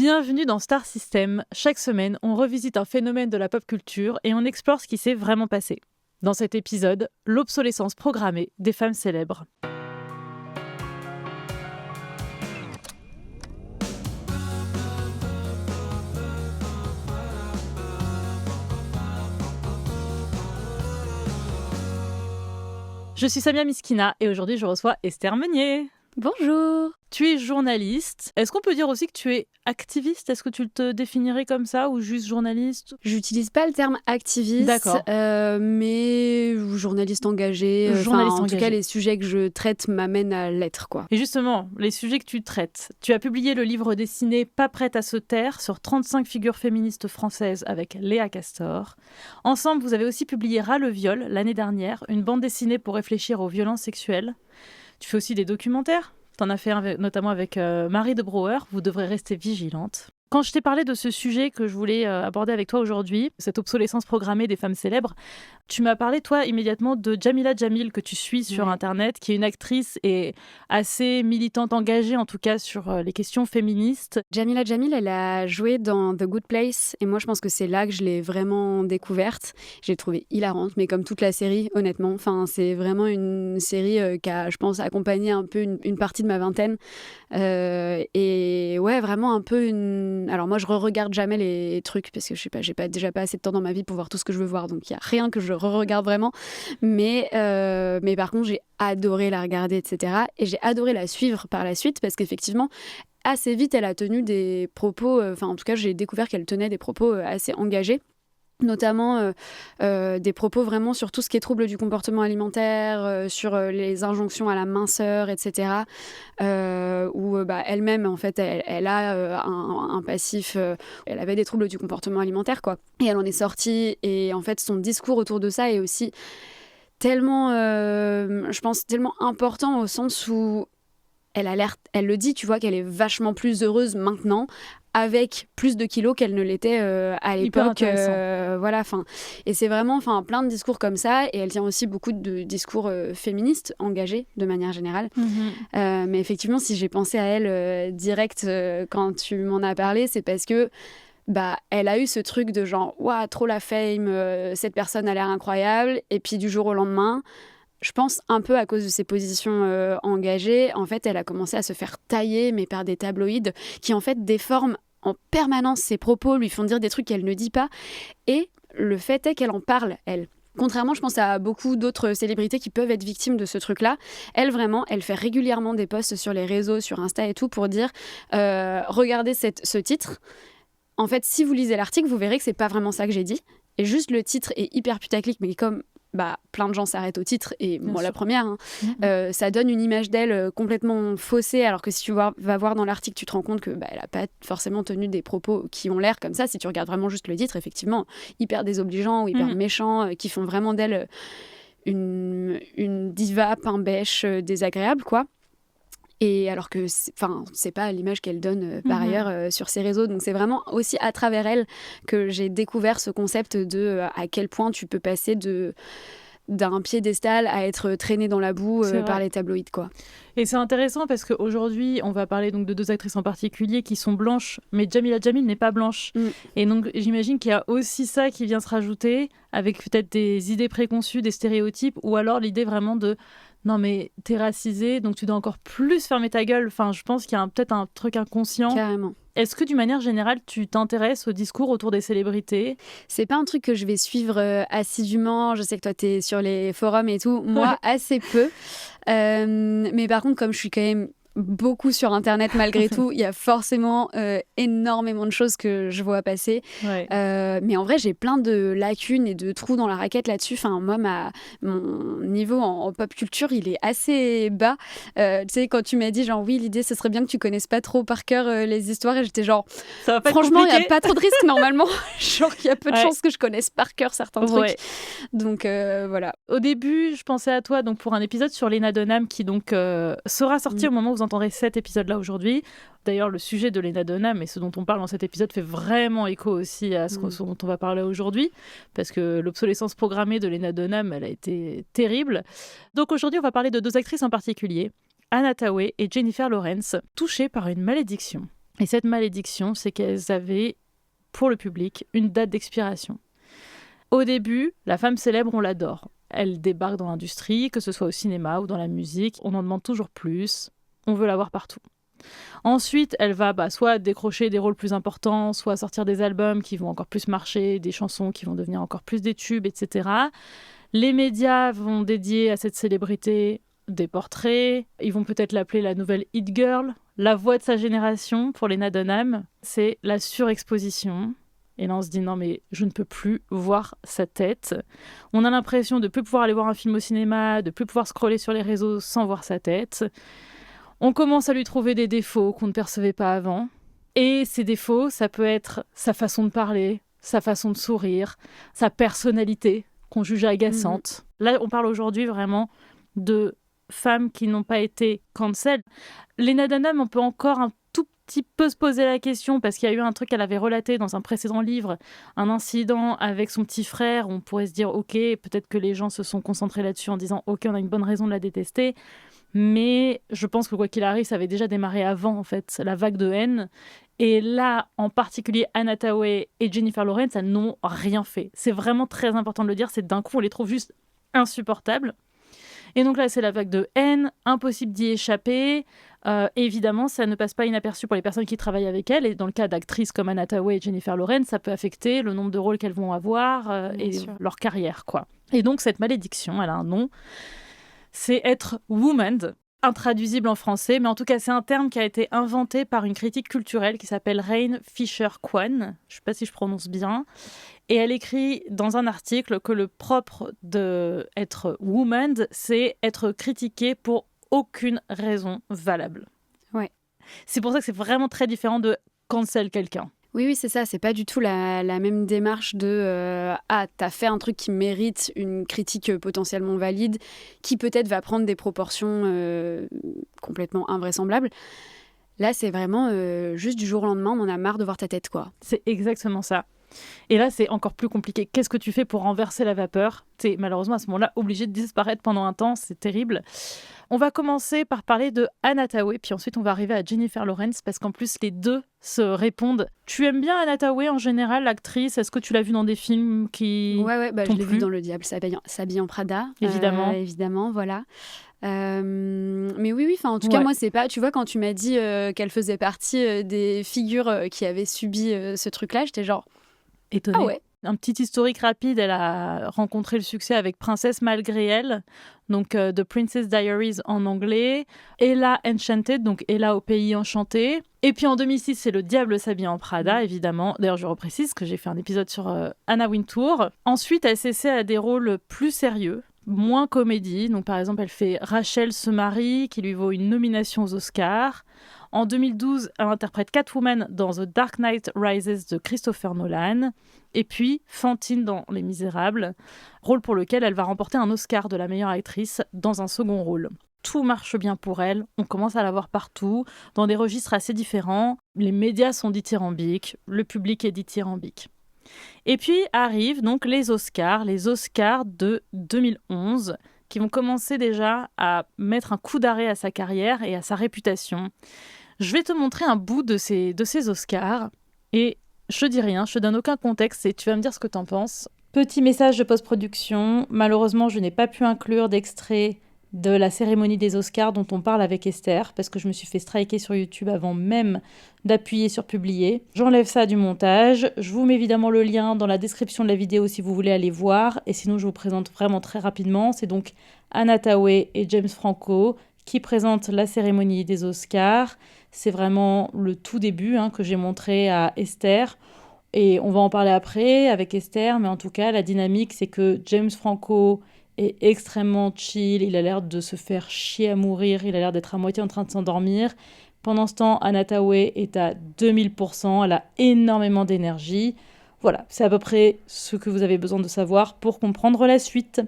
Bienvenue dans Star System. Chaque semaine, on revisite un phénomène de la pop culture et on explore ce qui s'est vraiment passé. Dans cet épisode, l'obsolescence programmée des femmes célèbres. Je suis Samia Miskina et aujourd'hui je reçois Esther Meunier. Bonjour. Tu es journaliste. Est-ce qu'on peut dire aussi que tu es activiste ? Est-ce que tu te définirais comme ça ou juste journaliste ? J'utilise pas le terme activiste, D'accord. mais journaliste engagé. En tout cas, les sujets que je traite m'amènent à l'être, quoi. Et justement, les sujets que tu traites. Tu as publié le livre dessiné Pas prête à se taire sur 35 figures féministes françaises avec Léa Castor. Ensemble, vous avez aussi publié Ras le viol l'année dernière, une bande dessinée pour réfléchir aux violences sexuelles. Tu fais aussi des documentaires. T'en as fait un notamment avec Marie de Brouwer. Vous devrez rester vigilante. Quand je t'ai parlé de ce sujet que je voulais aborder avec toi aujourd'hui, cette obsolescence programmée des femmes célèbres, tu m'as parlé, toi, immédiatement de Jamila Jamil, que tu suis sur Internet, qui est une actrice et assez militante, engagée en tout cas sur les questions féministes. Jamila Jamil, elle a joué dans The Good Place, et moi je pense que c'est là que je l'ai vraiment découverte. Je l'ai trouvée hilarante, mais comme toute la série, honnêtement. Enfin, c'est vraiment une série qui a, je pense, accompagné un peu une partie de ma vingtaine. Et ouais, vraiment un peu une... Alors moi, je re-regarde jamais les trucs, parce que je sais pas, j'ai déjà pas assez de temps dans ma vie pour voir tout ce que je veux voir, donc il y a rien que je re-regarde vraiment. Mais par contre, j'ai adoré la regarder, etc. Et j'ai adoré la suivre par la suite, parce qu'effectivement, assez vite, elle a tenu des propos... en tout cas, j'ai découvert qu'elle tenait des propos assez engagés. Notamment des propos vraiment sur tout ce qui est trouble du comportement alimentaire, sur les injonctions à la minceur, etc. Où elle-même, en fait, elle a un passif... elle avait des troubles du comportement alimentaire, quoi. Et elle en est sortie. Et en fait, son discours autour de ça est aussi tellement, je pense, tellement important au sens où elle le dit, tu vois, qu'elle est vachement plus heureuse maintenant avec plus de kilos qu'elle ne l'était à l'époque. Voilà, et c'est vraiment plein de discours comme ça. Et elle tient aussi beaucoup de discours féministes, engagés de manière générale. Mais effectivement, si j'ai pensé à elle direct quand tu m'en as parlé, c'est parce que elle a eu ce truc de genre « Waouh, trop la fame, cette personne a l'air incroyable ». Et puis du jour au lendemain... Je pense un peu à cause de ses positions engagées, en fait, elle a commencé à se faire tailler, mais par des tabloïds qui, en fait, déforment en permanence ses propos, lui font dire des trucs qu'elle ne dit pas. Et le fait est qu'elle en parle, elle. Contrairement, je pense à beaucoup d'autres célébrités qui peuvent être victimes de ce truc-là. Elle, vraiment, elle fait régulièrement des posts sur les réseaux, sur Insta et tout, pour dire « Regardez ce titre. En fait, si vous lisez l'article, vous verrez que c'est pas vraiment ça que j'ai dit. » Et juste le titre est hyper putaclic, mais comme... plein de gens s'arrêtent au titre, et moi la première, ça donne une image d'elle complètement faussée, alors que si tu vas voir dans l'article, tu te rends compte que elle n'a pas forcément tenu des propos qui ont l'air comme ça. Si tu regardes vraiment juste le titre, effectivement, hyper désobligeant ou hyper méchant, qui font vraiment d'elle une diva pain bêche désagréable, quoi. Et alors que c'est pas l'image qu'elle donne par ailleurs sur ses réseaux. Donc c'est vraiment aussi à travers elle que j'ai découvert ce concept de à quel point tu peux passer d'un piédestal à être traîné dans la boue par les tabloïds, quoi. Et c'est intéressant parce qu'aujourd'hui, on va parler donc de deux actrices en particulier qui sont blanches, mais Jamila Jamil n'est pas blanche. Et donc j'imagine qu'il y a aussi ça qui vient se rajouter, avec peut-être des idées préconçues, des stéréotypes, ou alors l'idée vraiment de non mais t'es racisée, donc tu dois encore plus fermer ta gueule. Enfin, je pense qu'il y a peut-être un truc inconscient. Carrément. Est-ce que d'une manière générale, tu t'intéresses au discours autour des célébrités ? C'est pas un truc que je vais suivre assidûment. Je sais que toi, t'es sur les forums et tout. Moi, assez peu. Mais par contre, comme je suis quand même beaucoup sur Internet malgré tout, il y a forcément énormément de choses que je vois passer. Mais en vrai, j'ai plein de lacunes et de trous dans la raquette là-dessus. Enfin, moi, mon niveau en pop culture, il est assez bas. Tu sais, quand tu m'as dit, genre, oui, l'idée, ce serait bien que tu connaisses pas trop par cœur les histoires, et j'étais genre, franchement, il n'y a pas trop de risques normalement. Genre, il y a peu de chances que je connaisse par cœur certains trucs. Donc, voilà. Au début, je pensais à toi donc, pour un épisode sur Lena Dunham qui donc sera sorti au moment où vous entendrez cet épisode-là aujourd'hui. D'ailleurs, le sujet de Lena Dunham et ce dont on parle dans cet épisode fait vraiment écho aussi à ce dont on va parler aujourd'hui, parce que l'obsolescence programmée de Lena Dunham, elle a été terrible. Donc aujourd'hui, on va parler de deux actrices en particulier, Anna Thaoué et Jennifer Lawrence, touchées par une malédiction. Et cette malédiction, c'est qu'elles avaient, pour le public, une date d'expiration. Au début, la femme célèbre, on l'adore. Elle débarque dans l'industrie, que ce soit au cinéma ou dans la musique. On en demande toujours plus. On veut la voir partout. Ensuite, elle va soit décrocher des rôles plus importants, soit sortir des albums qui vont encore plus marcher, des chansons qui vont devenir encore plus des tubes, etc. Les médias vont dédier à cette célébrité des portraits. Ils vont peut-être l'appeler la nouvelle Hit Girl. La voix de sa génération, pour Lena Dunham, c'est la surexposition. Et là, on se dit, non, mais je ne peux plus voir sa tête. On a l'impression de ne plus pouvoir aller voir un film au cinéma, de ne plus pouvoir scroller sur les réseaux sans voir sa tête. On commence à lui trouver des défauts qu'on ne percevait pas avant. Et ces défauts, ça peut être sa façon de parler, sa façon de sourire, sa personnalité, qu'on juge agaçante. Là, on parle aujourd'hui vraiment de femmes qui n'ont pas été cancel. Lena Dunham, on peut encore un tout petit peu se poser la question, parce qu'il y a eu un truc qu'elle avait relaté dans un précédent livre, un incident avec son petit frère. On pourrait se dire, ok, peut-être que les gens se sont concentrés là-dessus en disant, ok, on a une bonne raison de la détester. Mais je pense que quoi qu'il arrive, ça avait déjà démarré avant, en fait, la vague de haine. Et là, en particulier, Anna Thaoué et Jennifer Lawrence, elles n'ont rien fait. C'est vraiment très important de le dire, c'est d'un coup, on les trouve juste insupportables. Et donc là, c'est la vague de haine, impossible d'y échapper. Évidemment, ça ne passe pas inaperçu pour les personnes qui travaillent avec elles. Et dans le cas d'actrices comme Anna Thaoué et Jennifer Lawrence, ça peut affecter le nombre de rôles qu'elles vont avoir et leur carrière, quoi. Et donc, cette malédiction, elle a un nom. C'est être woman, intraduisible en français, mais en tout cas, c'est un terme qui a été inventé par une critique culturelle qui s'appelle Rain Fisher-Kwan. Je ne sais pas si je prononce bien. Et elle écrit dans un article que le propre d'être woman, c'est être critiqué pour aucune raison valable. Ouais. C'est pour ça que c'est vraiment très différent de cancel quelqu'un. Oui, c'est ça. C'est pas du tout la même démarche de t'as fait un truc qui mérite une critique potentiellement valide, qui peut-être va prendre des proportions complètement invraisemblables. Là, c'est vraiment juste du jour au lendemain, on en a marre de voir ta tête, quoi. C'est exactement ça. Et là, c'est encore plus compliqué. Qu'est-ce que tu fais pour renverser la vapeur ? T'es malheureusement à ce moment-là obligé de disparaître pendant un temps, c'est terrible. On va commencer par parler de Anna Thaoué, puis ensuite on va arriver à Jennifer Lawrence, parce qu'en plus les deux se répondent. Tu aimes bien Anna Thaoué en général, l'actrice ? Est-ce que tu l'as vue dans des films qui Ouais, je l'ai vue dans Le Diable s'habille en Prada. Évidemment. Voilà. Mais oui, en tout cas, moi, c'est pas... Tu vois, quand tu m'as dit qu'elle faisait partie des figures qui avaient subi ce truc-là, j'étais genre... étonnée. Ah ouais. Un petit historique rapide, elle a rencontré le succès avec Princesse malgré elle, donc The Princess Diaries en anglais, Ella Enchanted, donc Ella au pays enchanté. Et puis en 2006, c'est Le Diable s'habille en Prada, évidemment. D'ailleurs, je reprécise que j'ai fait un épisode sur Anna Wintour. Ensuite, elle s'essaie à des rôles plus sérieux, moins comédie. Donc par exemple, elle fait Rachel se marie, qui lui vaut une nomination aux Oscars. En 2012, elle interprète Catwoman dans The Dark Knight Rises de Christopher Nolan. Et puis Fantine dans Les Misérables, rôle pour lequel elle va remporter un Oscar de la meilleure actrice dans un second rôle. Tout marche bien pour elle, on commence à la voir partout, dans des registres assez différents. Les médias sont dithyrambiques, le public est dithyrambique. Et puis arrivent donc les Oscars de 2011, qui vont commencer déjà à mettre un coup d'arrêt à sa carrière et à sa réputation. Je vais te montrer un bout de ces Oscars, et je te dis rien, je te donne aucun contexte et tu vas me dire ce que t'en penses. Petit message de post-production, malheureusement je n'ai pas pu inclure d'extrait de la cérémonie des Oscars dont on parle avec Esther, parce que je me suis fait striker sur YouTube avant même d'appuyer sur publier. J'enlève ça du montage, je vous mets évidemment le lien dans la description de la vidéo si vous voulez aller voir, et sinon je vous présente vraiment très rapidement. C'est donc Anna Thaoué et James Franco qui présentent la cérémonie des Oscars. C'est vraiment le tout début que j'ai montré à Esther. Et on va en parler après avec Esther, mais en tout cas, la dynamique, c'est que James Franco est extrêmement chill, il a l'air de se faire chier à mourir, il a l'air d'être à moitié en train de s'endormir. Pendant ce temps, Anna Thaoué est à 2000%, elle a énormément d'énergie. Voilà, c'est à peu près ce que vous avez besoin de savoir pour comprendre la suite.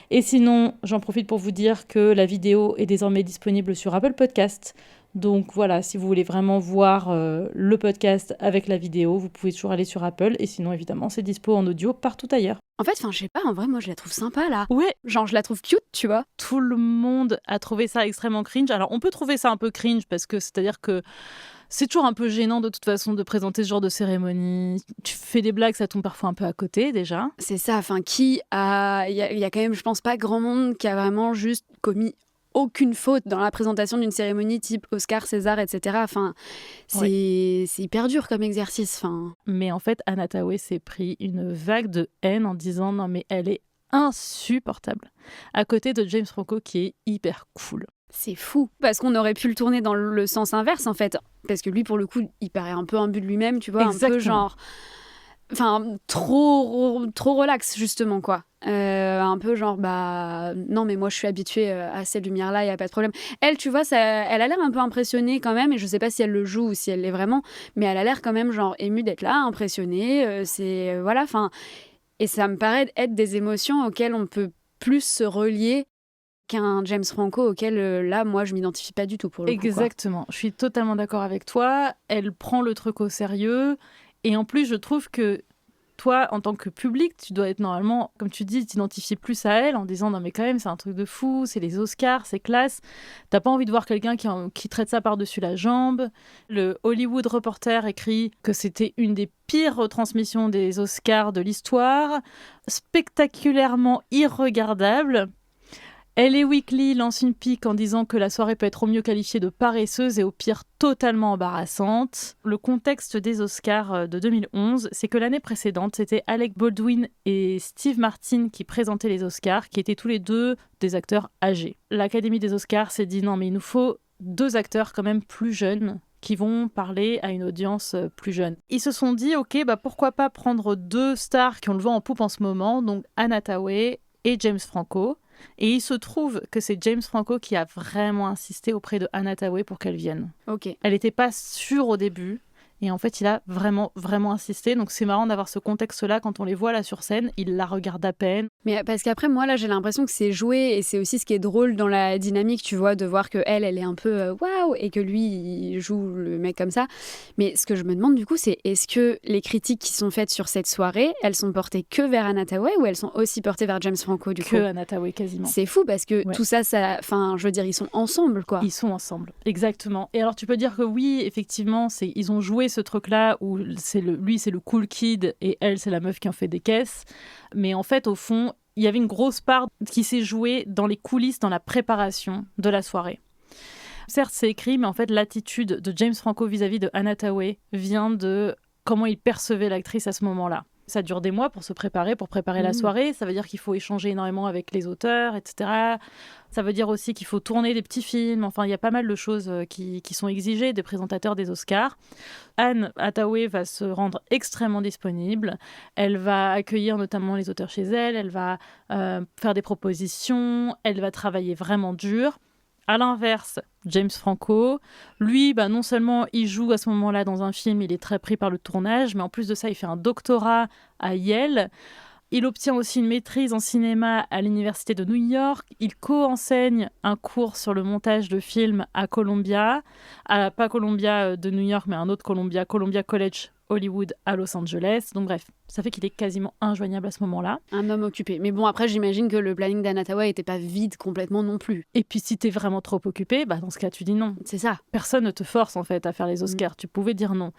Et sinon, j'en profite pour vous dire que la vidéo est désormais disponible sur Apple Podcast. Donc voilà, si vous voulez vraiment voir le podcast avec la vidéo, vous pouvez toujours aller sur Apple. Et sinon, évidemment, c'est dispo en audio partout ailleurs. En fait, je sais pas, en vrai, moi, je la trouve sympa, là. Ouais. Genre, je la trouve cute, tu vois. Tout le monde a trouvé ça extrêmement cringe. Alors, on peut trouver ça un peu cringe parce que c'est-à-dire que C'est toujours un peu gênant de toute façon de présenter ce genre de cérémonie. Tu fais des blagues, ça tombe parfois un peu à côté déjà. C'est ça, enfin, il y a quand même, je pense, pas grand monde qui a vraiment juste commis aucune faute dans la présentation d'une cérémonie type Oscar, César, etc. Enfin, c'est hyper dur comme exercice. Enfin. Mais en fait, Anna Thaoué s'est pris une vague de haine en disant non mais elle est insupportable. À côté de James Franco qui est hyper cool. C'est fou, parce qu'on aurait pu le tourner dans le sens inverse en fait. Parce que lui, pour le coup, il paraît un peu imbu de lui-même, tu vois, Exactement. un peu genre... Enfin, trop relax, justement, quoi. Un peu genre, bah... Non, mais moi, je suis habituée à ces lumières-là, il n'y a pas de problème. Elle, tu vois, elle a l'air un peu impressionnée quand même, et je sais pas si elle le joue ou si elle l'est vraiment, mais elle a l'air quand même, genre, émue d'être là, impressionnée. Voilà, enfin... Et ça me paraît être des émotions auxquelles on peut plus se relier qu'un James Franco auquel, là, moi, je m'identifie pas du tout pour le coup. Exactement, je suis totalement d'accord avec toi. Elle prend le truc au sérieux. Et en plus, je trouve que toi, en tant que public, tu dois être normalement, comme tu dis, t'identifier plus à elle en disant non mais quand même, c'est un truc de fou, c'est les Oscars, c'est classe. T'as pas envie de voir quelqu'un qui traite ça par-dessus la jambe. Le Hollywood Reporter écrit que c'était une des pires retransmissions des Oscars de l'histoire, spectaculairement irregardable. LA Weekly lance une pique en disant que la soirée peut être au mieux qualifiée de paresseuse et au pire totalement embarrassante. Le contexte des Oscars de 2011, c'est que l'année précédente, c'était Alec Baldwin et Steve Martin qui présentaient les Oscars, qui étaient tous les deux des acteurs âgés. L'Académie des Oscars s'est dit non mais il nous faut 2 acteurs quand même plus jeunes qui vont parler à une audience plus jeune. Ils se sont dit ok, bah pourquoi pas prendre 2 stars qui ont le vent en poupe en ce moment, donc Anna Thaoué et James Franco. Et il se trouve que c'est James Franco qui a vraiment insisté auprès de Anna Thaoué pour qu'elle vienne. Ok. Elle n'était pas sûre au début. Et en fait, il a vraiment, vraiment insisté. Donc, c'est marrant d'avoir ce contexte-là. Quand on les voit là sur scène, il la regarde à peine. Mais parce qu'après, moi, là, j'ai l'impression que c'est joué. Et c'est aussi ce qui est drôle dans la dynamique, tu vois, de voir que elle est un peu waouh, et que lui, il joue le mec comme ça. Mais ce que je me demande, du coup, c'est est-ce que les critiques qui sont faites sur cette soirée, elles sont portées que vers Anna Thaoué ou elles sont aussi portées vers James Franco, du coup ? Que Anna Thaoué, quasiment. C'est fou parce que tout ça, enfin, je veux dire, ils sont ensemble, quoi. Ils sont ensemble, exactement. Et alors, tu peux dire que oui, effectivement, ils ont joué ce truc-là où lui, c'est le cool kid et elle, c'est la meuf qui en fait des caisses. Mais en fait, au fond, il y avait une grosse part qui s'est jouée dans les coulisses, dans la préparation de la soirée. Certes, c'est écrit, mais en fait, l'attitude de James Franco vis-à-vis de Anna Thaoué vient de comment il percevait l'actrice à ce moment-là. Ça dure des mois pour se préparer, pour préparer la soirée. Ça veut dire qu'il faut échanger énormément avec les auteurs, etc. Ça veut dire aussi qu'il faut tourner des petits films. Enfin, il y a pas mal de choses qui sont exigées des présentateurs des Oscars. Anne Hathaway va se rendre extrêmement disponible. Elle va accueillir notamment les auteurs chez elle. Elle va faire des propositions. Elle va travailler vraiment dur. À l'inverse, James Franco, lui, non seulement il joue à ce moment-là dans un film, il est très pris par le tournage, mais en plus de ça, il fait un doctorat à Yale. Il obtient aussi une maîtrise en cinéma à l'université de New York. Il co-enseigne un cours sur le montage de films à Columbia. Pas Columbia de New York, mais un autre Columbia College Hollywood à Los Angeles. Donc bref, ça fait qu'il est quasiment injoignable à ce moment-là. Un homme occupé. Mais bon, après, j'imagine que le planning d'Anna Thaoué n'était pas vide complètement non plus. Et puis si t'es vraiment trop occupé, dans ce cas, tu dis non. C'est ça. Personne ne te force en fait à faire les Oscars. Tu pouvais dire non.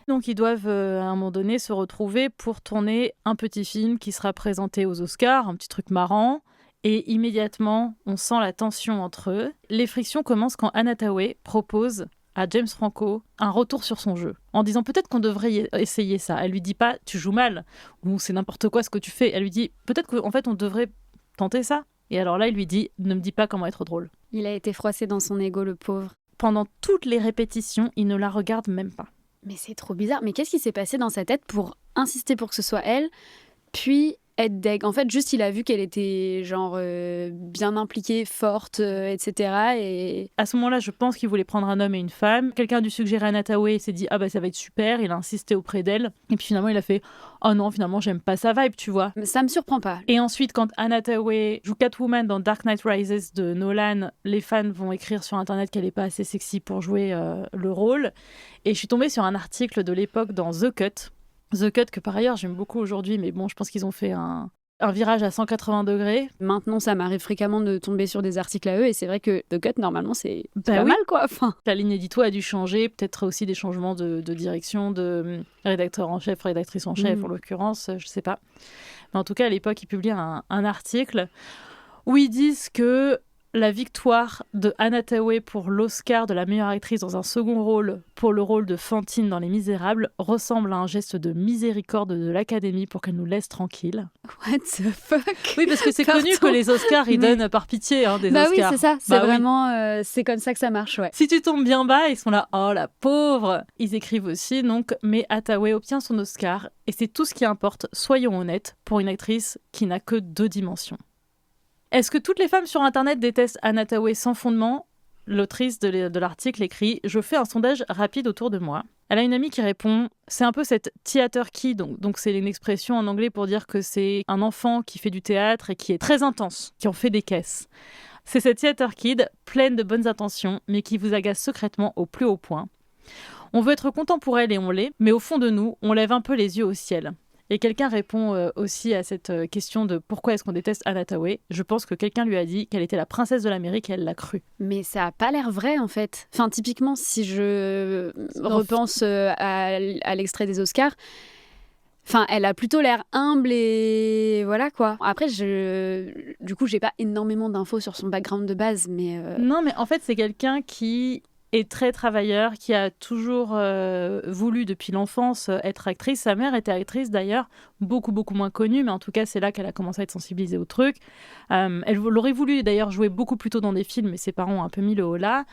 Donc ils doivent à un moment donné se retrouver pour tourner un petit film qui sera présenté aux Oscars, un petit truc marrant. Et immédiatement, on sent la tension entre eux. Les frictions commencent quand Anna Thaoué propose à James Franco un retour sur son jeu, en disant peut-être qu'on devrait essayer ça. Elle lui dit pas tu joues mal ou c'est n'importe quoi ce que tu fais. Elle lui dit peut-être qu'en fait on devrait tenter ça. Et alors là il lui dit ne me dis pas comment être drôle. Il a été froissé dans son ego, le pauvre. Pendant toutes les répétitions, il ne la regarde même pas. Mais c'est trop bizarre. Mais qu'est-ce qui s'est passé dans sa tête pour insister pour que ce soit elle, puis être deg. En fait, juste, il a vu qu'elle était genre bien impliquée, forte, etc. Et à ce moment-là, je pense qu'il voulait prendre un homme et une femme. Quelqu'un a dû suggérer Anna Thaoué, il s'est dit ça va être super. Il a insisté auprès d'elle. Et puis finalement, il a fait oh non, finalement, j'aime pas sa vibe, tu vois. Mais ça me surprend pas. Et ensuite, quand Anna Thaoué joue Catwoman dans Dark Knight Rises de Nolan, les fans vont écrire sur Internet qu'elle est pas assez sexy pour jouer le rôle. Et je suis tombée sur un article de l'époque dans The Cut. The Cut, que par ailleurs j'aime beaucoup aujourd'hui, mais bon, je pense qu'ils ont fait un Un virage à 180 degrés. Maintenant, ça m'arrive fréquemment de tomber sur des articles à eux et c'est vrai que The Cut, normalement, c'est pas oui. mal, quoi. Enfin... La ligne édito a dû changer, peut-être aussi des changements de direction, de rédacteur en chef, rédactrice en chef, en l'occurrence, je sais pas. Mais en tout cas, à l'époque, ils publient un article où ils disent que la victoire de Anne Hathaway pour l'Oscar de la meilleure actrice dans un second rôle pour le rôle de Fantine dans Les Misérables ressemble à un geste de miséricorde de l'Académie pour qu'elle nous laisse tranquilles. What the fuck? Oui, parce que c'est connu que les Oscars, ils donnent par pitié des Oscars. Oui, c'est ça. C'est vraiment... c'est comme ça que ça marche, ouais. Si tu tombes bien bas, ils sont là, oh la pauvre. Ils écrivent aussi, donc, mais Hathaway obtient son Oscar et c'est tout ce qui importe, soyons honnêtes, pour une actrice qui n'a que 2 dimensions. Est-ce que toutes les femmes sur Internet détestent Anne Hathaway sans fondement ? L'autrice de l'article écrit « Je fais un sondage rapide autour de moi ». Elle a une amie qui répond « C'est un peu cette theater kid », donc c'est une expression en anglais pour dire que c'est un enfant qui fait du théâtre et qui est très intense, qui en fait des caisses. C'est cette theater kid pleine de bonnes intentions, mais qui vous agace secrètement au plus haut point. On veut être content pour elle et on l'est, mais au fond de nous, on lève un peu les yeux au ciel. Et quelqu'un répond aussi à cette question de pourquoi est-ce qu'on déteste Anne Hathaway. Je pense que quelqu'un lui a dit qu'elle était la princesse de l'Amérique et elle l'a cru. Mais ça n'a pas l'air vrai, en fait. Enfin, typiquement, si je repense à l'extrait des Oscars, enfin, elle a plutôt l'air humble et voilà, quoi. Après, du coup, j'ai pas énormément d'infos sur son background de base, mais... Non, mais en fait, c'est quelqu'un qui est très travailleur, qui a toujours voulu depuis l'enfance être actrice. Sa mère était actrice d'ailleurs, beaucoup moins connue, mais en tout cas c'est là qu'elle a commencé à être sensibilisée au truc. Elle aurait voulu d'ailleurs jouer beaucoup plus tôt dans des films, mais ses parents ont un peu mis le haut là.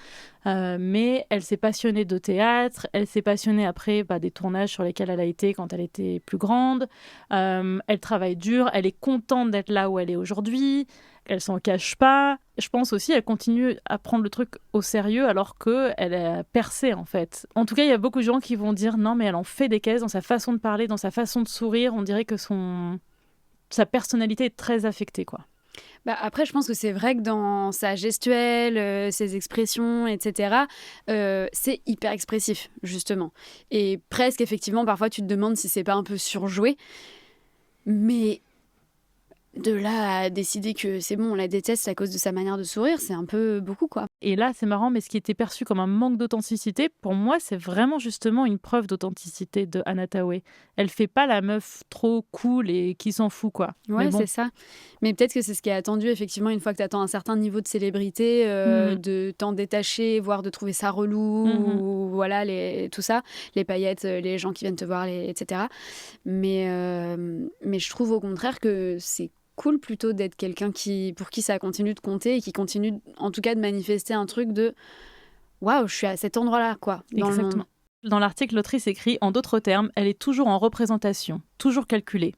Mais elle s'est passionnée de théâtre, elle s'est passionnée après des tournages sur lesquels elle a été quand elle était plus grande. Elle travaille dur, elle est contente d'être là où elle est aujourd'hui. Elle s'en cache pas. Je pense aussi qu'elle continue à prendre le truc au sérieux alors qu'elle a percé en fait. En tout cas, il y a beaucoup de gens qui vont dire non mais elle en fait des caisses dans sa façon de parler, dans sa façon de sourire. On dirait que sa personnalité est très affectée, quoi. Après, je pense que c'est vrai que dans sa gestuelle, ses expressions, etc., c'est hyper expressif, justement. Et presque, effectivement, parfois, tu te demandes si c'est pas un peu surjoué. Mais de là à décider que c'est bon, on la déteste à cause de sa manière de sourire, c'est un peu beaucoup, quoi. Et là, c'est marrant, mais ce qui était perçu comme un manque d'authenticité, pour moi, c'est vraiment justement une preuve d'authenticité de Anne Hathaway. Elle fait pas la meuf trop cool et qui s'en fout, quoi. Ouais, c'est ça. Mais peut-être que c'est ce qui est attendu, effectivement, une fois que tu atteins un certain niveau de célébrité, de t'en détacher, voire de trouver ça relou, ou voilà, tout ça, les paillettes, les gens qui viennent te voir, etc. Mais je trouve au contraire que c'est cool plutôt d'être quelqu'un pour qui ça continue de compter et qui continue en tout cas de manifester un truc de waouh, je suis à cet endroit-là, quoi, dans le monde. Dans l'article, l'autrice écrit, en d'autres termes, elle est toujours en représentation, toujours calculée.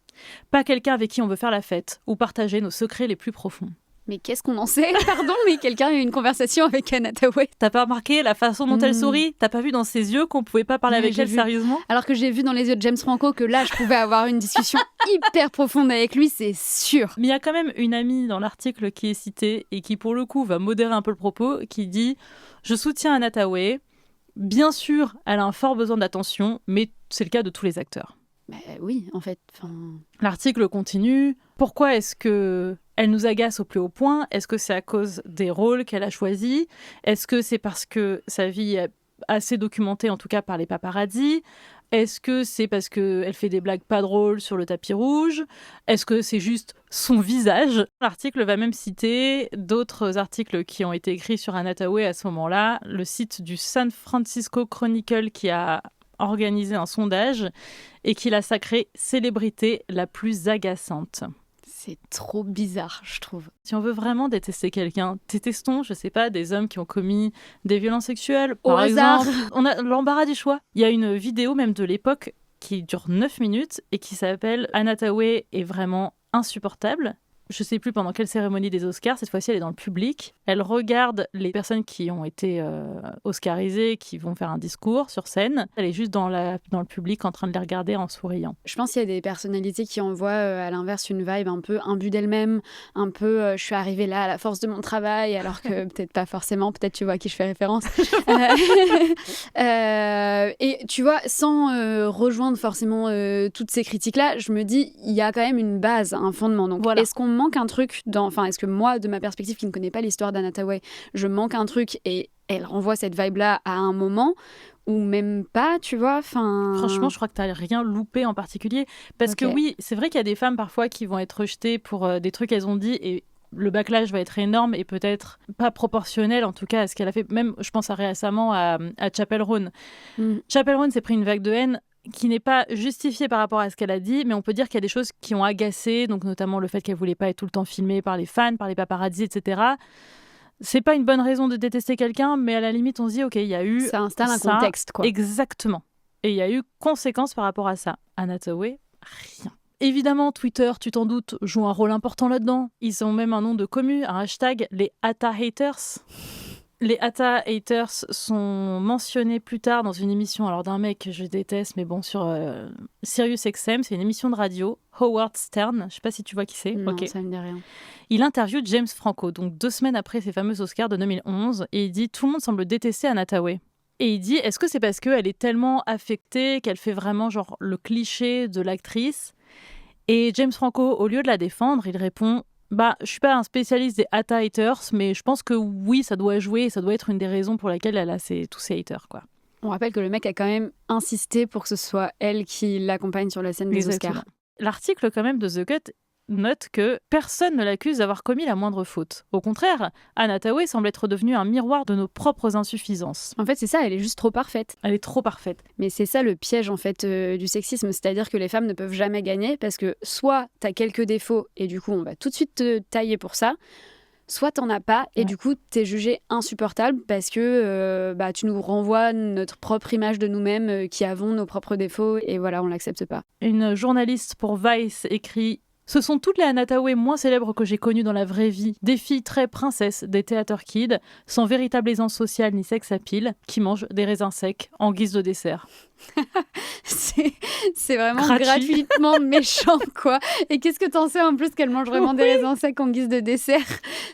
Pas quelqu'un avec qui on veut faire la fête ou partager nos secrets les plus profonds. Mais qu'est-ce qu'on en sait? Pardon, mais quelqu'un a eu une conversation avec Anne Hathaway. T'as pas remarqué la façon dont elle sourit? T'as pas vu dans ses yeux qu'on pouvait pas parler avec elle sérieusement? Alors que j'ai vu dans les yeux de James Franco que là, je pouvais avoir une discussion hyper profonde avec lui, c'est sûr. Mais il y a quand même une amie dans l'article qui est citée et qui, pour le coup, va modérer un peu le propos, qui dit « Je soutiens Anne Hathaway. Bien sûr, elle a un fort besoin d'attention, mais c'est le cas de tous les acteurs. » Oui, en fait. L'article continue. Pourquoi est-ce que elle nous agace au plus haut point? Est-ce que c'est à cause des rôles qu'elle a choisis? Est-ce que c'est parce que sa vie est assez documentée, en tout cas par les paparazzis? Est-ce que c'est parce qu'elle fait des blagues pas drôles sur le tapis rouge? Est-ce que c'est juste son visage? L'article va même citer d'autres articles qui ont été écrits sur Anne Hathaway à ce moment-là. Le site du San Francisco Chronicle qui a organisé un sondage et qui l'a sacrée célébrité la plus agaçante. C'est trop bizarre, je trouve. Si on veut vraiment détester quelqu'un, détestons, je sais pas, des hommes qui ont commis des violences sexuelles, par exemple. On a l'embarras du choix. Il y a une vidéo même de l'époque qui dure 9 minutes et qui s'appelle « Anne Hathaway est vraiment insupportable ». je sais plus pendant quelle cérémonie des Oscars, cette fois-ci elle est dans le public, elle regarde les personnes qui ont été oscarisées, qui vont faire un discours sur scène, elle est juste dans le public en train de les regarder en souriant. Je pense qu'il y a des personnalités qui envoient à l'inverse une vibe un peu imbue d'elle-même, un peu je suis arrivée là à la force de mon travail, alors que peut-être pas forcément, peut-être tu vois à qui je fais référence. Et tu vois, sans rejoindre forcément toutes ces critiques-là, je me dis, il y a quand même une base, un fondement. Donc, voilà. Est-ce qu'on manque un truc enfin, est-ce que moi, de ma perspective, qui ne connais pas l'histoire d'Anna Hathaway, je manque un truc et elle renvoie cette vibe-là à un moment ou même pas, tu vois, enfin... Franchement, je crois que t'as rien loupé en particulier. Parce que oui, c'est vrai qu'il y a des femmes parfois qui vont être rejetées pour des trucs qu'elles ont dit et le backlash va être énorme et peut-être pas proportionnel en tout cas à ce qu'elle a fait. Même, je pense récemment à Chappell Roan. Chappell Roan s'est pris une vague de haine qui n'est pas justifiée par rapport à ce qu'elle a dit, mais on peut dire qu'il y a des choses qui ont agacé, donc notamment le fait qu'elle voulait pas être tout le temps filmée par les fans, par les paparazzi, etc. C'est pas une bonne raison de détester quelqu'un, mais à la limite, on se dit, ok, il y a eu ça installe un contexte, quoi. Exactement. Et il y a eu conséquences par rapport à ça. Anna Hathaway, rien. Évidemment, Twitter, tu t'en doutes, joue un rôle important là-dedans. Ils ont même un nom de commu, un hashtag, les Hatha Haters. Les Hatha Haters sont mentionnés plus tard dans une émission, alors d'un mec que je déteste, mais bon, sur Sirius XM, c'est une émission de radio, Howard Stern, je sais pas si tu vois qui c'est. Non, okay. Ça me dit rien. Il interviewe James Franco, donc 2 semaines après ses fameux Oscars de 2011, et il dit « Tout le monde semble détester Anna Hathaway ». Et il dit « Est-ce que c'est parce qu'elle est tellement affectée qu'elle fait vraiment genre le cliché de l'actrice ?» Et James Franco, au lieu de la défendre, il répond « Je suis pas un spécialiste des Hatha Haters, mais je pense que oui, ça doit jouer, et ça doit être une des raisons pour laquelle elle a tous ses haters, quoi. » On rappelle que le mec a quand même insisté pour que ce soit elle qui l'accompagne sur la scène des Oscars. L'article quand même de The Cut note que personne ne l'accuse d'avoir commis la moindre faute. Au contraire, Anna Hathaway semble être devenue un miroir de nos propres insuffisances. En fait, c'est ça, elle est juste trop parfaite. Elle est trop parfaite. Mais c'est ça le piège en fait du sexisme, c'est-à-dire que les femmes ne peuvent jamais gagner parce que soit t'as quelques défauts et du coup on va tout de suite te tailler pour ça, soit t'en as pas et du coup t'es jugé insupportable parce que tu nous renvoies notre propre image de nous-mêmes qui avons nos propres défauts et voilà, on l'accepte pas. Une journaliste pour Vice écrit « Ce sont toutes les Anna Hathaway moins célèbres que j'ai connues dans la vraie vie, des filles très princesses des theater kids, sans véritable aisance sociale ni sex appeal, qui mangent des raisins secs en guise de dessert. » C'est vraiment gratuitement méchant, quoi. Et qu'est-ce que t'en sais en plus qu'elle mange vraiment des raisins secs en guise de dessert?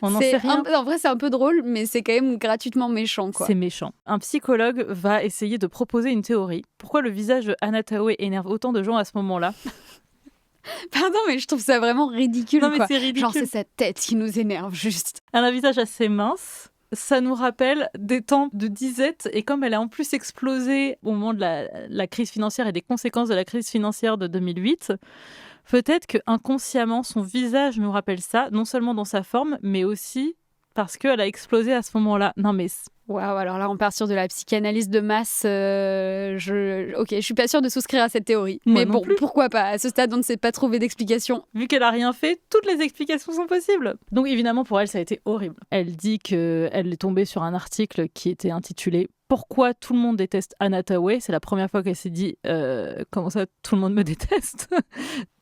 On n'en sait rien. En vrai, c'est un peu drôle, mais c'est quand même gratuitement méchant, quoi. C'est méchant. Un psychologue va essayer de proposer une théorie. Pourquoi le visage de Anna Hathaway énerve autant de gens à ce moment-là? Pardon, mais je trouve ça vraiment ridicule. Non, mais quoi. c'est ridicule. Genre, c'est sa tête qui nous énerve, juste. Elle a un visage assez mince. Ça nous rappelle des temps de disette. Et comme elle a en plus explosé au moment de la crise financière et des conséquences de la crise financière de 2008, peut-être qu'inconsciemment, son visage nous rappelle ça, non seulement dans sa forme, mais aussi parce qu'elle a explosé à ce moment-là. Non, mais... Waouh, alors là, on part sur de la psychanalyse de masse. Ok, je suis pas sûre de souscrire à cette théorie. Moi mais non bon, plus. Pourquoi pas? À ce stade, on ne sait pas trouver d'explication. Vu qu'elle a rien fait, toutes les explications sont possibles. Donc évidemment, pour elle, ça a été horrible. Elle dit qu'elle est tombée sur un article qui était intitulé « Pourquoi tout le monde déteste Anna Hathaway ?» C'est la première fois qu'elle s'est dit « Comment ça, tout le monde me déteste ?»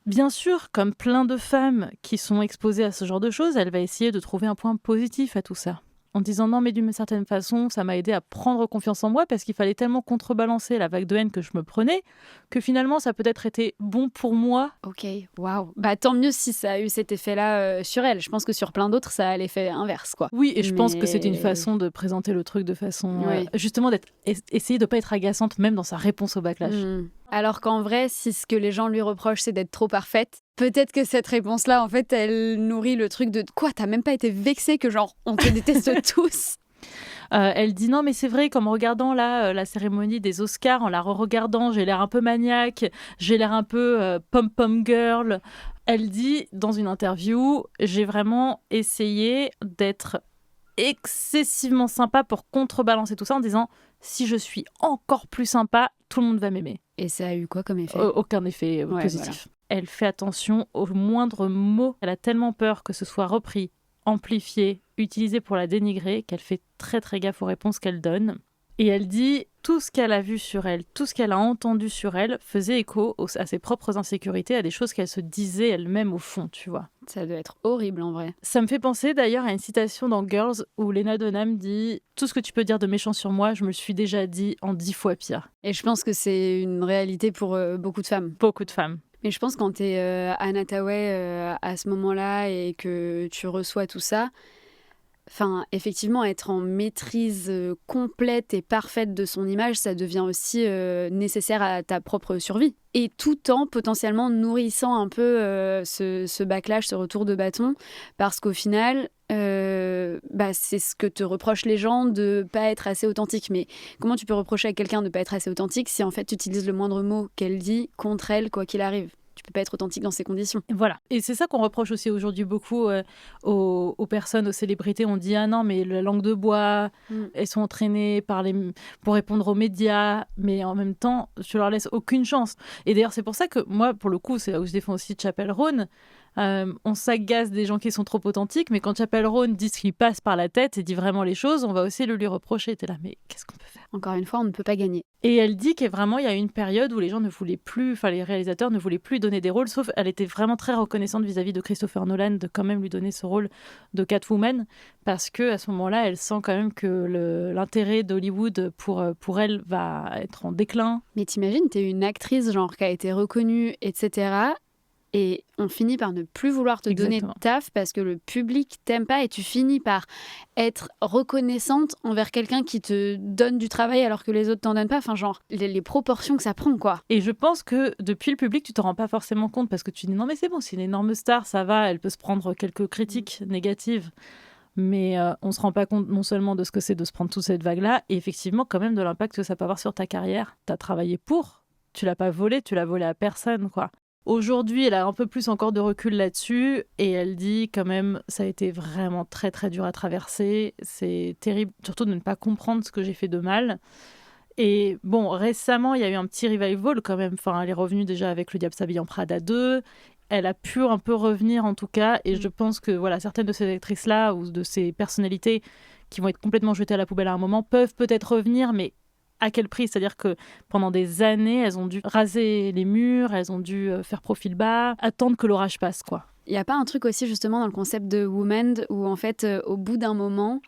Bien sûr, comme plein de femmes qui sont exposées à ce genre de choses, elle va essayer de trouver un point positif à tout ça. En disant non, mais d'une certaine façon, ça m'a aidé à prendre confiance en moi parce qu'il fallait tellement contrebalancer la vague de haine que je me prenais que finalement, ça a peut-être été bon pour moi. Ok, waouh. Tant mieux si ça a eu cet effet-là sur elle. Je pense que sur plein d'autres, ça a l'effet inverse, quoi. Oui, et je pense que c'était une façon de présenter le truc de façon... justement, essayer de ne pas être agaçante même dans sa réponse au backlash. Alors qu'en vrai, si ce que les gens lui reprochent, c'est d'être trop parfaite, peut-être que cette réponse-là, en fait, elle nourrit le truc de « Quoi, t'as même pas été vexée que genre, on te déteste tous ?» Elle dit non, mais c'est vrai qu'en me regardant là, la cérémonie des Oscars, en la re-regardant, j'ai l'air un peu maniaque, j'ai l'air un peu pom-pom girl. Elle dit dans une interview, j'ai vraiment essayé d'être excessivement sympa pour contrebalancer tout ça en disant si je suis encore plus sympa, tout le monde va m'aimer. Et ça a eu quoi comme effet? Aucun effet positif. Voilà. Elle fait attention aux moindres mots. Elle a tellement peur que ce soit repris, amplifié, utilisé pour la dénigrer qu'elle fait très très gaffe aux réponses qu'elle donne. Et elle dit tout ce qu'elle a vu sur elle, tout ce qu'elle a entendu sur elle faisait écho à ses propres insécurités, à des choses qu'elle se disait elle-même au fond, tu vois. Ça doit être horrible en vrai. Ça me fait penser d'ailleurs à une citation dans Girls où Lena Dunham dit « Tout ce que tu peux dire de méchant sur moi, je me le suis déjà dit en 10 fois pire. Et je pense que c'est une réalité pour beaucoup de femmes. » Beaucoup de femmes. Mais je pense que quand t'es Anna Thaoué à ce moment-là et que tu reçois tout ça, enfin, effectivement, être en maîtrise complète et parfaite de son image, ça devient aussi nécessaire à ta propre survie. Et tout en potentiellement nourrissant un peu ce backlash, ce retour de bâton, parce qu'au final, c'est ce que te reprochent les gens de pas être assez authentique. Mais comment tu peux reprocher à quelqu'un de pas être assez authentique si en fait tu utilises le moindre mot qu'elle dit contre elle, quoi qu'il arrive? Tu peux pas être authentique dans ces conditions. Voilà. Et c'est ça qu'on reproche aussi aujourd'hui beaucoup aux personnes, aux célébrités. On dit « Ah non, mais la langue de bois, elles sont entraînées pour répondre aux médias. » Mais en même temps, tu leur laisses aucune chance. Et d'ailleurs, c'est pour ça que moi, pour le coup, c'est là où je défends aussi Chappell Roan. On s'agace des gens qui sont trop authentiques, mais quand Chappell Roan dit ce qui passe par la tête et dit vraiment les choses, on va aussi le lui reprocher. T'es là, mais qu'est-ce qu'on peut faire? Encore une fois, on ne peut pas gagner. Et elle dit qu'il y a eu une période où les gens ne voulaient plus, enfin les réalisateurs ne voulaient plus donner des rôles, sauf elle était vraiment très reconnaissante vis-à-vis de Christopher Nolan de quand même lui donner ce rôle de Catwoman, parce que à ce moment-là, elle sent quand même que l'intérêt d'Hollywood pour elle va être en déclin. Mais t'imagines, t'es une actrice genre qui a été reconnue, etc. Et on finit par ne plus vouloir te donner de taf parce que le public t'aime pas et tu finis par être reconnaissante envers quelqu'un qui te donne du travail alors que les autres t'en donnent pas. Enfin, genre, les proportions que ça prend, quoi. Et je pense que depuis le public, tu te rends pas forcément compte parce que tu dis non, mais c'est bon, c'est une énorme star, ça va, elle peut se prendre quelques critiques négatives. Mais on se rend pas compte non seulement de ce que c'est de se prendre toute cette vague-là, et effectivement, quand même de l'impact que ça peut avoir sur ta carrière. T'as travaillé pour, tu l'as pas volé, tu l'as volé à personne, quoi. Aujourd'hui, elle a un peu plus encore de recul là-dessus et elle dit quand même ça a été vraiment très très dur à traverser. C'est terrible, surtout de ne pas comprendre ce que j'ai fait de mal. Et bon, récemment, il y a eu un petit revival quand même. Enfin, elle est revenue déjà avec Le Diable s'habille en Prada 2. Elle a pu un peu revenir en tout cas. Et je pense que voilà, certaines de ces actrices-là ou de ces personnalités qui vont être complètement jetées à la poubelle à un moment peuvent peut-être revenir, mais à quel prix? C'est-à-dire que pendant des années, elles ont dû raser les murs, elles ont dû faire profil bas, attendre que l'orage passe, quoi. Il n'y a pas un truc aussi justement dans le concept de Woman où en fait, au bout d'un moment,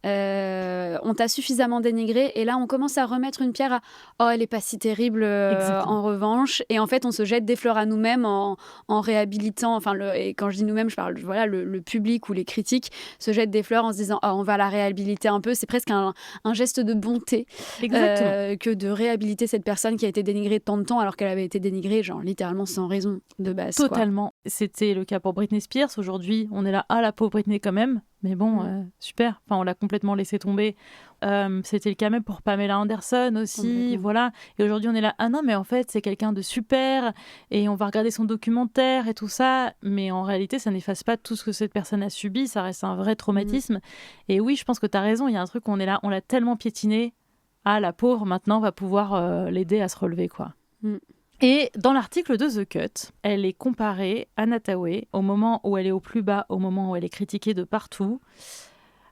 on t'a suffisamment dénigré et là on commence à remettre une pierre à oh elle est pas si terrible en revanche, et en fait on se jette des fleurs à nous-mêmes en réhabilitant, enfin et quand je dis nous-mêmes je parle voilà le public ou les critiques se jettent des fleurs en se disant oh, on va la réhabiliter un peu, c'est presque un geste de bonté que de réhabiliter cette personne qui a été dénigrée tant de temps alors qu'elle avait été dénigrée genre littéralement sans raison de base. Totalement, quoi. C'était le cas pour Britney Spears. Aujourd'hui on est là, ah la pauvre Britney quand même. Mais bon, super. Enfin, on l'a complètement laissé tomber. C'était le cas même pour Pamela Anderson aussi. Voilà. Et aujourd'hui, on est là. Ah non, mais en fait, c'est quelqu'un de super. Et on va regarder son documentaire et tout ça. Mais en réalité, ça n'efface pas tout ce que cette personne a subi. Ça reste un vrai traumatisme. Et oui, je pense que tu as raison. Il y a un truc où on est là. On l'a tellement piétiné. Ah, la pauvre, maintenant, on va pouvoir l'aider à se relever, quoi. Et dans l'article de The Cut, elle est comparée, Anna Thaoué, au moment où elle est au plus bas, au moment où elle est critiquée de partout,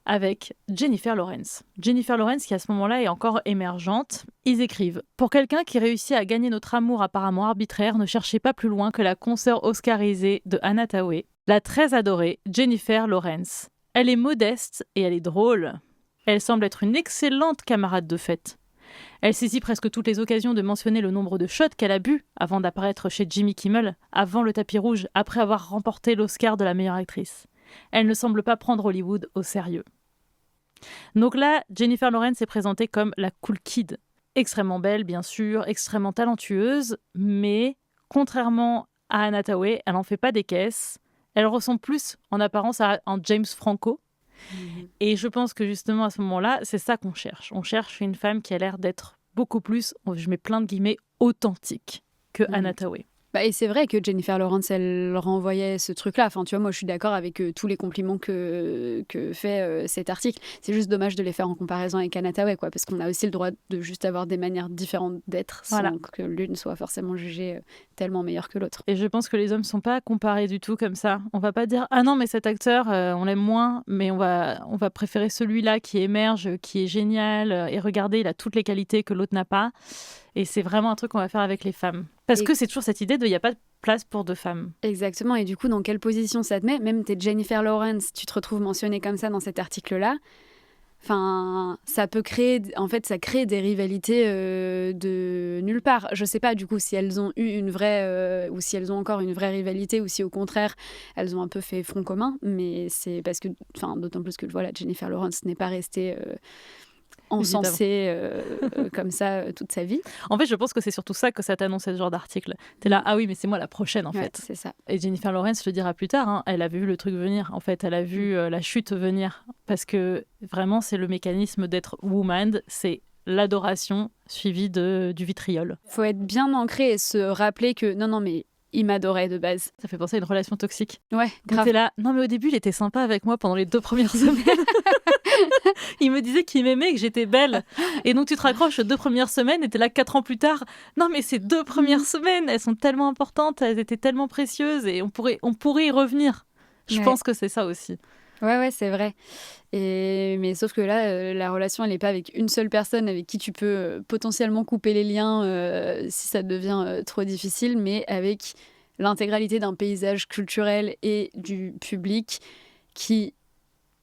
avec Jennifer Lawrence. Jennifer Lawrence qui à ce moment-là est encore émergente. Ils écrivent « Pour quelqu'un qui réussit à gagner notre amour apparemment arbitraire, ne cherchez pas plus loin que la consoeur oscarisée de Anna Thaoué, la très adorée Jennifer Lawrence. Elle est modeste et elle est drôle. Elle semble être une excellente camarade de fête. Elle saisit presque toutes les occasions de mentionner le nombre de shots qu'elle a bu avant d'apparaître chez Jimmy Kimmel, avant le tapis rouge, après avoir remporté l'Oscar de la meilleure actrice. Elle ne semble pas prendre Hollywood au sérieux. » Donc là, Jennifer Lawrence est présentée comme la cool kid. Extrêmement belle, bien sûr, extrêmement talentueuse, mais contrairement à Anna Thaoué, elle n'en fait pas des caisses. Elle ressemble plus en apparence à un James Franco. Et je pense que justement à ce moment-là, c'est ça qu'on cherche. On cherche une femme qui a l'air d'être beaucoup plus, je mets plein de guillemets, authentique que Anna Thaoué. Bah, et c'est vrai que Jennifer Lawrence, elle renvoyait ce truc-là. Enfin, tu vois, moi, je suis d'accord avec tous les compliments que fait cet article. C'est juste dommage de les faire en comparaison avec Anna Thaoué, quoi, parce qu'on a aussi le droit de juste avoir des manières différentes d'être Voilà. sans que l'une soit forcément jugée tellement meilleure que l'autre. Et je pense que les hommes sont pas comparés du tout comme ça. On va pas dire ah non mais cet acteur on l'aime moins, mais on va préférer celui-là qui émerge, qui est génial et regardez il a toutes les qualités que l'autre n'a pas. Et c'est vraiment un truc qu'on va faire avec les femmes. Parce que c'est toujours cette idée de il y a pas de place pour deux femmes. Exactement. Et du coup, dans quelle position ça te met? Même t'es Jennifer Lawrence, tu te retrouves mentionnée comme ça dans cet article-là. Enfin, ça peut créer, en fait, ça crée des rivalités de nulle part. Je sais pas, du coup, si elles ont eu une vraie, ou si elles ont encore une vraie rivalité, ou si au contraire, elles ont un peu fait front commun. Mais c'est parce que, enfin, d'autant plus que voilà, Jennifer Lawrence n'est pas restée encensée comme ça toute sa vie. En fait, je pense que c'est surtout ça que ça t'annonce ce genre d'article. T'es là, ah oui, mais c'est moi la prochaine en fait. C'est ça. Et Jennifer Lawrence le dira plus tard, hein, elle a vu le truc venir. En fait, elle a vu la chute venir. Parce que vraiment, c'est le mécanisme d'être woman, c'est l'adoration suivie du vitriol. Faut être bien ancré et se rappeler que non, mais il m'adorait de base. Ça fait penser à une relation toxique. Ouais, grave. T'es là, non mais au début, il était sympa avec moi pendant les 2 premières semaines. Il me disait qu'il m'aimait, que j'étais belle. Et donc tu te raccroches aux 2 premières semaines et t'es là 4 ans plus tard. Non mais ces 2 premières semaines, elles sont tellement importantes, elles étaient tellement précieuses et on pourrait y revenir. Je pense que c'est ça aussi. Ouais, c'est vrai. Mais sauf que là, la relation, elle n'est pas avec une seule personne avec qui tu peux potentiellement couper les liens si ça devient trop difficile, mais avec l'intégralité d'un paysage culturel et du public qui,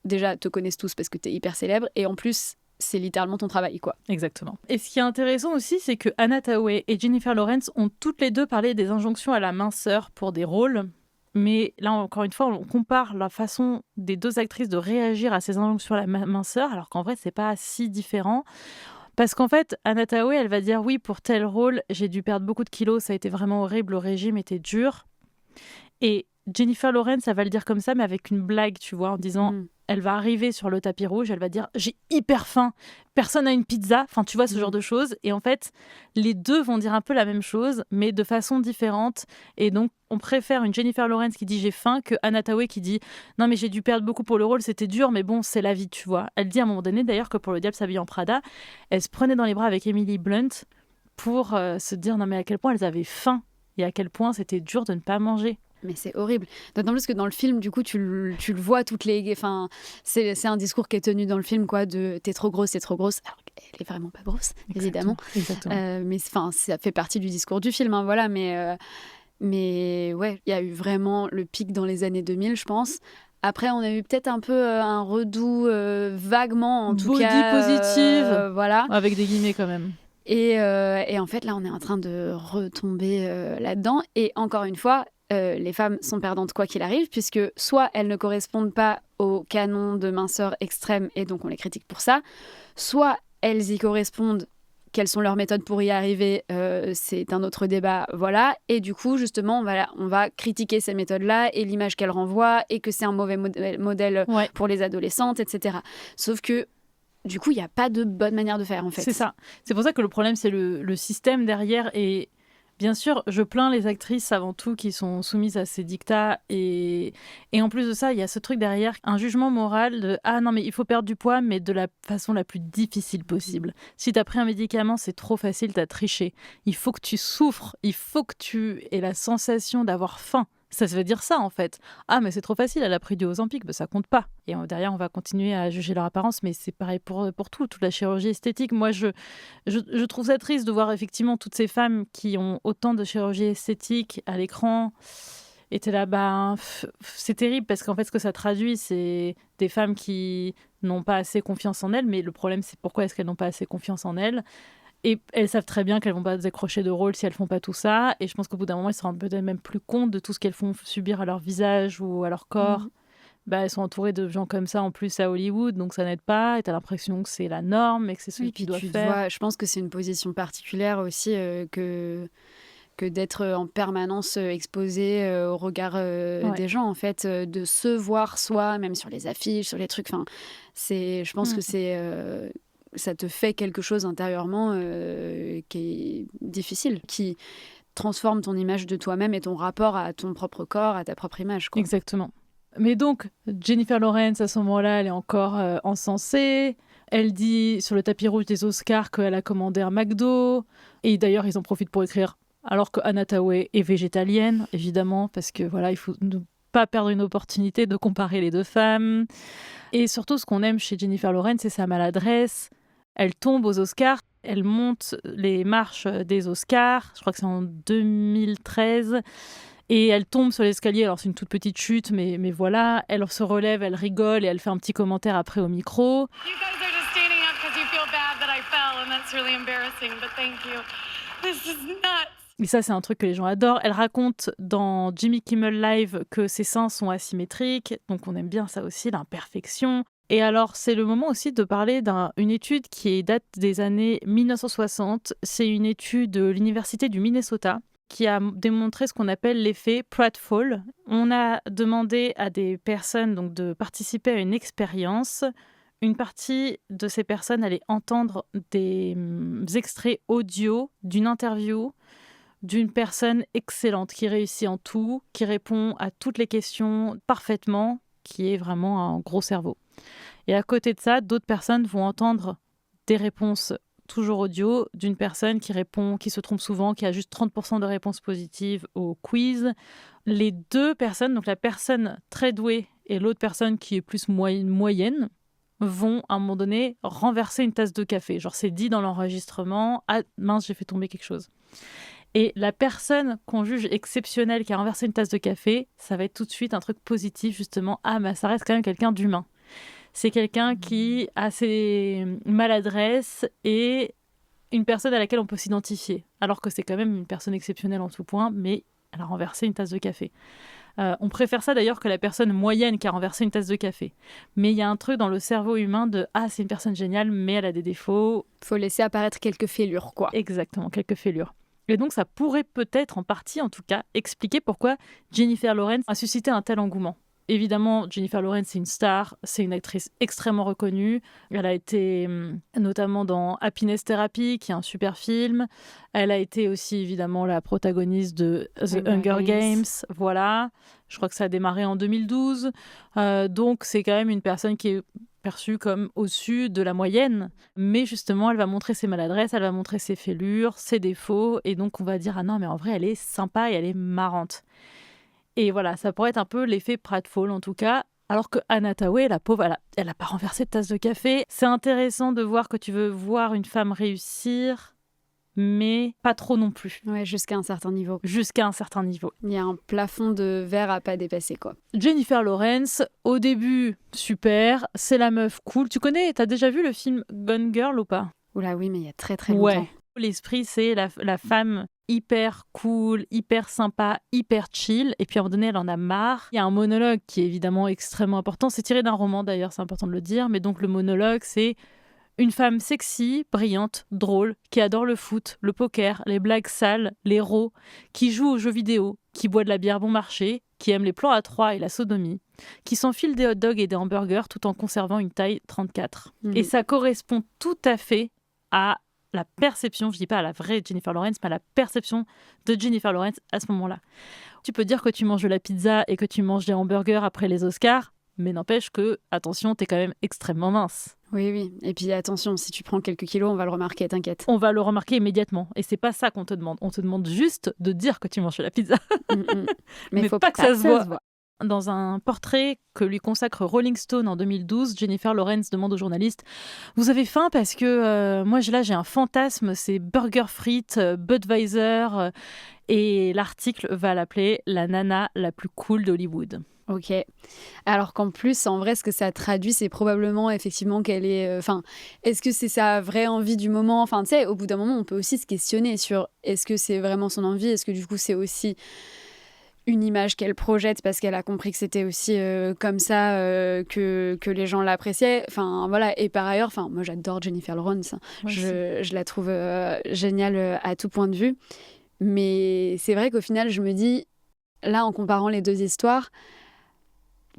déjà, te connaissent tous parce que tu es hyper célèbre, et en plus, c'est littéralement ton travail, quoi. Exactement. Et ce qui est intéressant aussi, c'est que Anna Thaoué et Jennifer Lawrence ont toutes les deux parlé des injonctions à la minceur pour des rôles. Mais là, encore une fois, on compare la façon des 2 actrices de réagir à ces injonctions à la minceur, alors qu'en vrai, c'est pas si différent. Parce qu'en fait, Anna Thaoué, elle va dire oui, pour tel rôle, j'ai dû perdre beaucoup de kilos, ça a été vraiment horrible, le régime était dur. Et Jennifer Lawrence, elle va le dire comme ça, mais avec une blague, tu vois, en disant elle va arriver sur le tapis rouge, elle va dire j'ai hyper faim, personne n'a une pizza, enfin tu vois ce genre de choses. Et en fait, les deux vont dire un peu la même chose, mais de façon différente. Et donc, on préfère une Jennifer Lawrence qui dit j'ai faim que Anna Thaoué qui dit non mais j'ai dû perdre beaucoup pour le rôle, c'était dur, mais bon c'est la vie, tu vois. Elle dit à un moment donné d'ailleurs que pour Le Diable s'habille en Prada, elle se prenait dans les bras avec Emily Blunt pour se dire non mais à quel point elles avaient faim et à quel point c'était dur de ne pas manger. Mais c'est horrible. D'autant plus que dans le film, du coup, tu le vois toutes les... Enfin, c'est un discours qui est tenu dans le film, quoi, de t'es trop grosse, alors qu'elle est vraiment pas grosse, évidemment. Exactement. Mais enfin, ça fait partie du discours du film, hein, voilà. Mais ouais, il y a eu vraiment le pic dans les années 2000, je pense. Après, on a eu peut-être un peu un redout vaguement, en tout cas. Body positive. Voilà. Avec des guillemets quand même. Et en fait, là, on est en train de retomber là-dedans. Et encore une fois, les femmes sont perdantes quoi qu'il arrive, puisque soit elles ne correspondent pas au canon de minceur extrême et donc on les critique pour ça, soit elles y correspondent, quelles sont leurs méthodes pour y arriver, c'est un autre débat, voilà. Et du coup, justement, on va critiquer ces méthodes-là et l'image qu'elles renvoient et que c'est un mauvais modèle pour les adolescentes, etc. Sauf que du coup, il n'y a pas de bonne manière de faire, en fait. C'est ça. C'est pour ça que le problème, c'est le système derrière. Et bien sûr, je plains les actrices avant tout qui sont soumises à ces dictats. Et en plus de ça, il y a ce truc derrière, un jugement moral de « Ah non, mais il faut perdre du poids, mais de la façon la plus difficile possible. Si tu as pris un médicament, c'est trop facile, tu as triché. Il faut que tu souffres. Il faut que tu aies la sensation d'avoir faim. » Ça veut dire ça, en fait. Ah, mais c'est trop facile, elle a pris du Ozempic, ça compte pas. Et derrière, on va continuer à juger leur apparence, mais c'est pareil pour tout, toute la chirurgie esthétique. Moi, je trouve ça triste de voir effectivement toutes ces femmes qui ont autant de chirurgie esthétique à l'écran. Et t'es là, c'est terrible, parce qu'en fait, ce que ça traduit, c'est des femmes qui n'ont pas assez confiance en elles, mais le problème, c'est pourquoi est-ce qu'elles n'ont pas assez confiance en elles ? Et elles savent très bien qu'elles vont pas décrocher de rôle si elles font pas tout ça. Et je pense qu'au bout d'un moment, elles se rendent peut-être même plus compte de tout ce qu'elles font subir à leur visage ou à leur corps. Elles sont entourées de gens comme ça en plus à Hollywood, donc ça n'aide pas. Et t'as l'impression que c'est la norme et que c'est ce qu'ils doivent faire. Je pense que c'est une position particulière aussi que d'être en permanence exposé au regard des gens, en fait, de se voir soi, même sur les affiches, sur les trucs. Enfin, je pense que c'est... ça te fait quelque chose intérieurement qui est difficile, qui transforme ton image de toi-même et ton rapport à ton propre corps, à ta propre image, quoi. Exactement. Mais donc, Jennifer Lawrence, à ce moment-là, elle est encore encensée. Elle dit sur le tapis rouge des Oscars qu'elle a commandé un McDo. Et d'ailleurs, ils en profitent pour écrire. Alors que Anna Thaoué est végétalienne, évidemment, parce que voilà, il faut ne pas perdre une opportunité de comparer les deux femmes. Et surtout, ce qu'on aime chez Jennifer Lawrence, c'est sa maladresse. Elle tombe aux Oscars. Elle monte les marches des Oscars. Je crois que c'est en 2013. Et elle tombe sur l'escalier, alors c'est une toute petite chute, mais voilà, elle se relève, elle rigole et elle fait un petit commentaire après au micro. Et ça, c'est un truc que les gens adorent. Elle raconte dans Jimmy Kimmel Live que ses seins sont asymétriques, donc on aime bien ça aussi, l'imperfection. Et alors, c'est le moment aussi de parler d'une étude qui date des années 1960. C'est une étude de l'Université du Minnesota qui a démontré ce qu'on appelle l'effet pratfall. On a demandé à des personnes donc, de participer à une expérience. Une partie de ces personnes allait entendre des extraits audio d'une interview d'une personne excellente qui réussit en tout, qui répond à toutes les questions parfaitement, qui est vraiment un gros cerveau. Et à côté de ça, d'autres personnes vont entendre des réponses toujours audio, d'une personne qui répond, qui se trompe souvent, qui a juste 30% de réponses positives au quiz. Les deux personnes, donc la personne très douée et l'autre personne qui est plus moyenne, vont à un moment donné renverser une tasse de café. Genre c'est dit dans l'enregistrement, ah mince, j'ai fait tomber quelque chose. Et la personne qu'on juge exceptionnelle qui a renversé une tasse de café, ça va être tout de suite un truc positif, justement. Ah, mais ça reste quand même quelqu'un d'humain. C'est quelqu'un qui a ses maladresses et une personne à laquelle on peut s'identifier. Alors que c'est quand même une personne exceptionnelle en tout point, mais elle a renversé une tasse de café. On préfère ça d'ailleurs que la personne moyenne qui a renversé une tasse de café. Mais il y a un truc dans le cerveau humain de « Ah, c'est une personne géniale, mais elle a des défauts. » Faut laisser apparaître quelques fêlures, quoi. Exactement, quelques fêlures. Et donc, ça pourrait peut-être, en partie en tout cas, expliquer pourquoi Jennifer Lawrence a suscité un tel engouement. Évidemment, Jennifer Lawrence, c'est une star, c'est une actrice extrêmement reconnue. Elle a été notamment dans Happiness Therapy, qui est un super film. Elle a été aussi, évidemment, la protagoniste de The Hunger Games. Voilà. Je crois que ça a démarré en 2012. Donc, c'est quand même une personne qui est perçue comme au-dessus de la moyenne. Mais justement, elle va montrer ses maladresses, elle va montrer ses fêlures, ses défauts. Et donc, on va dire, ah non, mais en vrai, elle est sympa et elle est marrante. Et voilà, ça pourrait être un peu l'effet pratfall en tout cas. Alors que Anna Thaoué, la pauvre, elle a pas renversé de tasse de café. C'est intéressant de voir que tu veux voir une femme réussir, mais pas trop non plus. Ouais, jusqu'à un certain niveau. Jusqu'à un certain niveau. Il y a un plafond de verre à pas dépasser, quoi. Jennifer Lawrence, au début, super. C'est la meuf cool. Tu connais, t'as déjà vu le film Gone Girl ou pas? Oula, oui, mais il y a très très longtemps. Ouais. L'esprit, c'est la femme hyper cool, hyper sympa, hyper chill. Et puis à un moment donné, elle en a marre. Il y a un monologue qui est évidemment extrêmement important. C'est tiré d'un roman d'ailleurs, c'est important de le dire. Mais donc le monologue, c'est une femme sexy, brillante, drôle, qui adore le foot, le poker, les blagues sales, les rots, qui joue aux jeux vidéo, qui boit de la bière bon marché, qui aime les plans à 3 et la sodomie, qui s'enfile des hot dogs et des hamburgers tout en conservant une taille 34. Et ça correspond tout à fait à la perception, je dis pas à la vraie Jennifer Lawrence, mais à la perception de Jennifer Lawrence à ce moment-là. Tu peux dire que tu manges de la pizza et que tu manges des hamburgers après les Oscars, mais n'empêche que, attention, t'es quand même extrêmement mince. Oui, oui. Et puis attention, si tu prends quelques kilos, on va le remarquer, t'inquiète. On va le remarquer immédiatement. Et c'est pas ça qu'on te demande. On te demande juste de dire que tu manges de la pizza. Mais faut pas que ça se voit. Dans un portrait que lui consacre Rolling Stone en 2012, Jennifer Lawrence demande aux journalistes « Vous avez faim parce que moi j'ai un fantasme, c'est burger frites, Budweiser. Et l'article va l'appeler « La nana la plus cool d'Hollywood ». Ok. Alors qu'en plus, en vrai, ce que ça traduit, c'est probablement effectivement qu'elle est... est-ce que c'est sa vraie envie du moment? Enfin, tu sais, au bout d'un moment, on peut aussi se questionner sur est-ce que c'est vraiment son envie? Est-ce que du coup, c'est aussi une image qu'elle projette parce qu'elle a compris que c'était aussi comme ça que les gens l'appréciaient. Enfin, voilà. Et par ailleurs, moi, j'adore Jennifer Lawrence. Ouais, je la trouve géniale à tout point de vue. Mais c'est vrai qu'au final, je me dis, là, en comparant les deux histoires,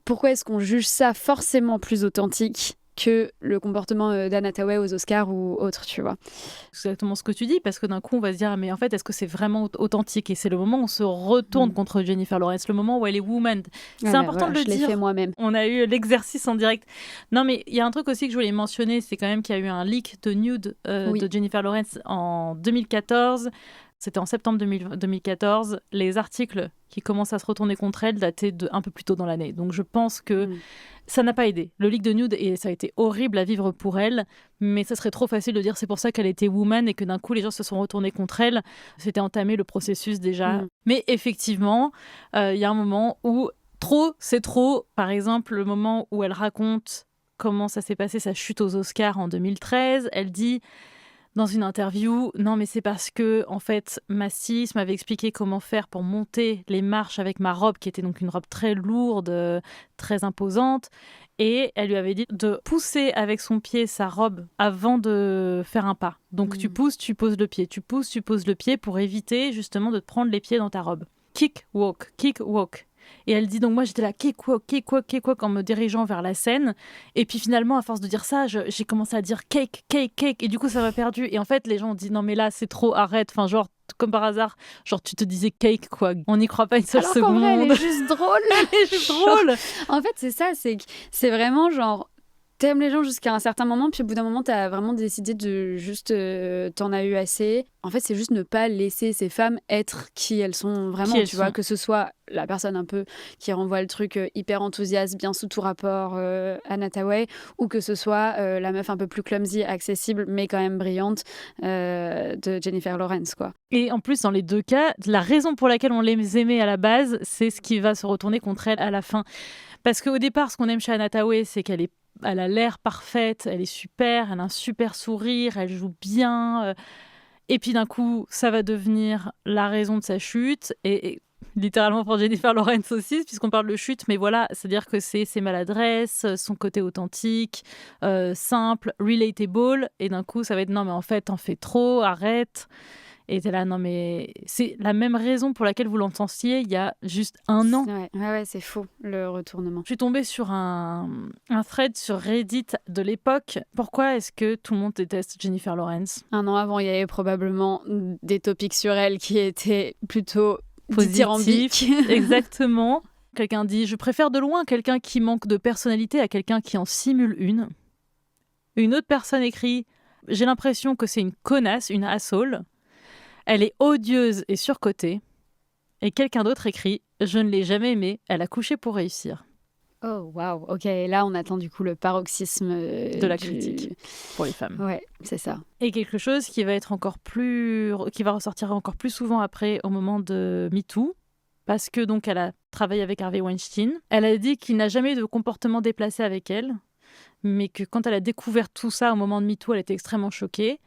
pourquoi est-ce qu'on juge ça forcément plus authentique que le comportement d'Anne Hathaway aux Oscars ou autre, tu vois. C'est exactement ce que tu dis, parce que d'un coup, on va se dire, mais en fait, est-ce que c'est vraiment authentique? Et c'est le moment où on se retourne contre Jennifer Lawrence, le moment où elle est woman. C'est important de le dire. Je l'ai fait moi-même. On a eu l'exercice en direct. Non, mais il y a un truc aussi que je voulais mentionner, c'est quand même qu'il y a eu un leak de nude de Jennifer Lawrence en 2014. C'était en septembre 2014. Les articles qui commencent à se retourner contre elle dataient un peu plus tôt dans l'année. Donc je pense que ça n'a pas aidé. Le leak de nude, et ça a été horrible à vivre pour elle, mais ça serait trop facile de dire c'est pour ça qu'elle était woman et que d'un coup les gens se sont retournés contre elle. C'était entamé le processus déjà. Mais effectivement, il y a un moment où trop, c'est trop. Par exemple, le moment où elle raconte comment ça s'est passé, sa chute aux Oscars en 2013. Elle dit dans une interview, non mais c'est parce que en fait Massis m'avait expliqué comment faire pour monter les marches avec ma robe qui était donc une robe très lourde, très imposante, et elle lui avait dit de pousser avec son pied sa robe avant de faire un pas. Donc tu pousses, tu poses le pied, tu pousses, tu poses le pied pour éviter justement de te prendre les pieds dans ta robe. Kick, walk, kick, walk. Et elle dit donc moi j'étais là kick walk en me dirigeant vers la scène, et puis finalement à force de dire ça j'ai commencé à dire cake et du coup ça m'a perdu, et en fait les gens ont dit non mais là c'est trop, arrête, enfin genre comme par hasard, genre tu te disais cake quoi, on n'y croit pas une seule seconde. Alors qu'en vrai elle est juste drôle. Elle est juste drôle. En fait c'est ça, c'est vraiment genre t'aimes les gens jusqu'à un certain moment, puis au bout d'un moment, t'as vraiment décidé de juste... t'en as eu assez. En fait, c'est juste ne pas laisser ces femmes être qui elles sont vraiment, tu vois, que ce soit la personne un peu qui renvoie le truc hyper enthousiaste, bien sous tout rapport, Anne Hathaway, ou que ce soit la meuf un peu plus clumsy, accessible, mais quand même brillante, de Jennifer Lawrence, quoi. Et en plus, dans les deux cas, la raison pour laquelle on les aimait à la base, c'est ce qui va se retourner contre elle à la fin. Parce qu'au départ, ce qu'on aime chez Anne Hathaway, c'est qu'elle a l'air parfaite, elle est super, elle a un super sourire, elle joue bien. Et puis d'un coup, ça va devenir la raison de sa chute. Et littéralement pour Jennifer Lawrence aussi, puisqu'on parle de chute. Mais voilà, c'est-à-dire que c'est ses maladresses, son côté authentique, simple, relatable. Et d'un coup, ça va être non, mais en fait, t'en fais trop, arrête. Et t'es là, non mais c'est la même raison pour laquelle vous l'entendiez il y a juste un an. Ouais, c'est faux, le retournement. Je suis tombée sur un thread sur Reddit de l'époque. Pourquoi est-ce que tout le monde déteste Jennifer Lawrence ? Un an avant, il y avait probablement des topics sur elle qui étaient plutôt positifs. Exactement. Quelqu'un dit « Je préfère de loin quelqu'un qui manque de personnalité à quelqu'un qui en simule une. » Une autre personne écrit « J'ai l'impression que c'est une connasse, une asshole. Elle est odieuse et surcotée. » Et quelqu'un d'autre écrit « Je ne l'ai jamais aimée, elle a couché pour réussir. » Oh, waouh. Ok, là, on attend du coup le paroxysme de la critique pour les femmes. Ouais, c'est ça. Et quelque chose qui va ressortir encore plus souvent après, au moment de MeToo, parce que donc elle a travaillé avec Harvey Weinstein. Elle a dit qu'il n'a jamais eu de comportement déplacé avec elle, mais que quand elle a découvert tout ça au moment de MeToo, elle était extrêmement choquée.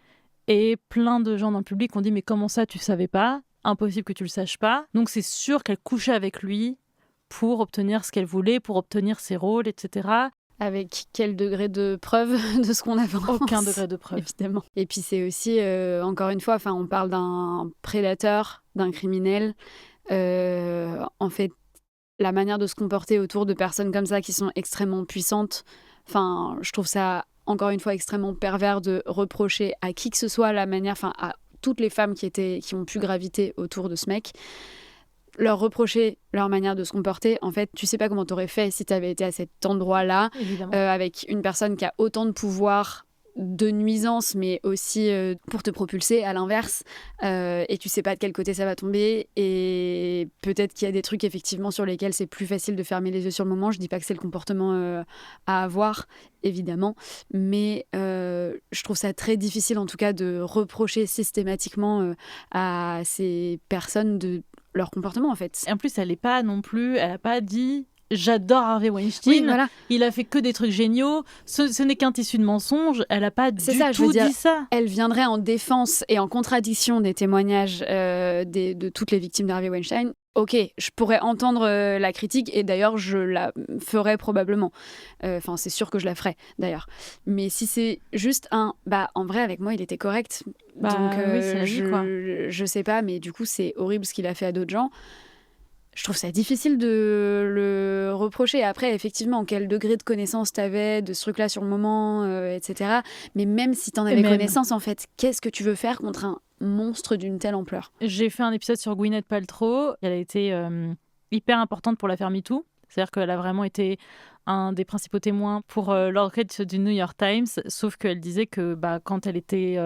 Et plein de gens dans le public ont dit « Mais comment ça, tu savais pas ? Impossible que tu le saches pas. » Donc c'est sûr qu'elle couchait avec lui pour obtenir ce qu'elle voulait, pour obtenir ses rôles, etc. Avec quel degré de preuve de ce qu'on avance ? Aucun degré de preuve. Évidemment. Et puis c'est aussi, encore une fois, on parle d'un prédateur, d'un criminel. En fait, la manière de se comporter autour de personnes comme ça qui sont extrêmement puissantes, je trouve ça, encore une fois, extrêmement pervers de reprocher à qui que ce soit la manière, à toutes les femmes qui ont pu graviter autour de ce mec, leur reprocher leur manière de se comporter. En fait, tu sais pas comment t'aurais fait si t'avais été à cet endroit-là, avec une personne qui a autant de pouvoir de nuisance, mais aussi pour te propulser à l'inverse, et tu sais pas de quel côté ça va tomber, et peut-être qu'il y a des trucs effectivement sur lesquels c'est plus facile de fermer les yeux sur le moment. Je dis pas que c'est le comportement à avoir, évidemment, mais je trouve ça très difficile en tout cas de reprocher systématiquement à ces personnes de leur comportement, en fait. Et en plus, elle a pas dit j'adore Harvey Weinstein, oui, voilà. Il a fait que des trucs géniaux, ce n'est qu'un tissu de mensonges. Elle a pas dit ça. Elle viendrait en défense et en contradiction des témoignages de toutes les victimes d'Harvey Weinstein. Ok, je pourrais entendre la critique, et d'ailleurs je la ferais probablement. C'est sûr que je la ferais d'ailleurs. Mais si c'est juste en vrai avec moi il était correct. Donc oui, c'est la vie, quoi. je sais pas, mais du coup c'est horrible ce qu'il a fait à d'autres gens. Je trouve ça difficile de le reprocher. Après, effectivement, quel degré de connaissance t'avais de ce truc-là sur le moment, etc. Mais même si t'en avais connaissance, en fait, qu'est-ce que tu veux faire contre un monstre d'une telle ampleur? J'ai fait un épisode sur Gwyneth Paltrow. Elle a été hyper importante pour l'affaire MeToo. C'est-à-dire qu'elle a vraiment été un des principaux témoins pour l'enquête du New York Times, sauf qu'elle disait que quand elle était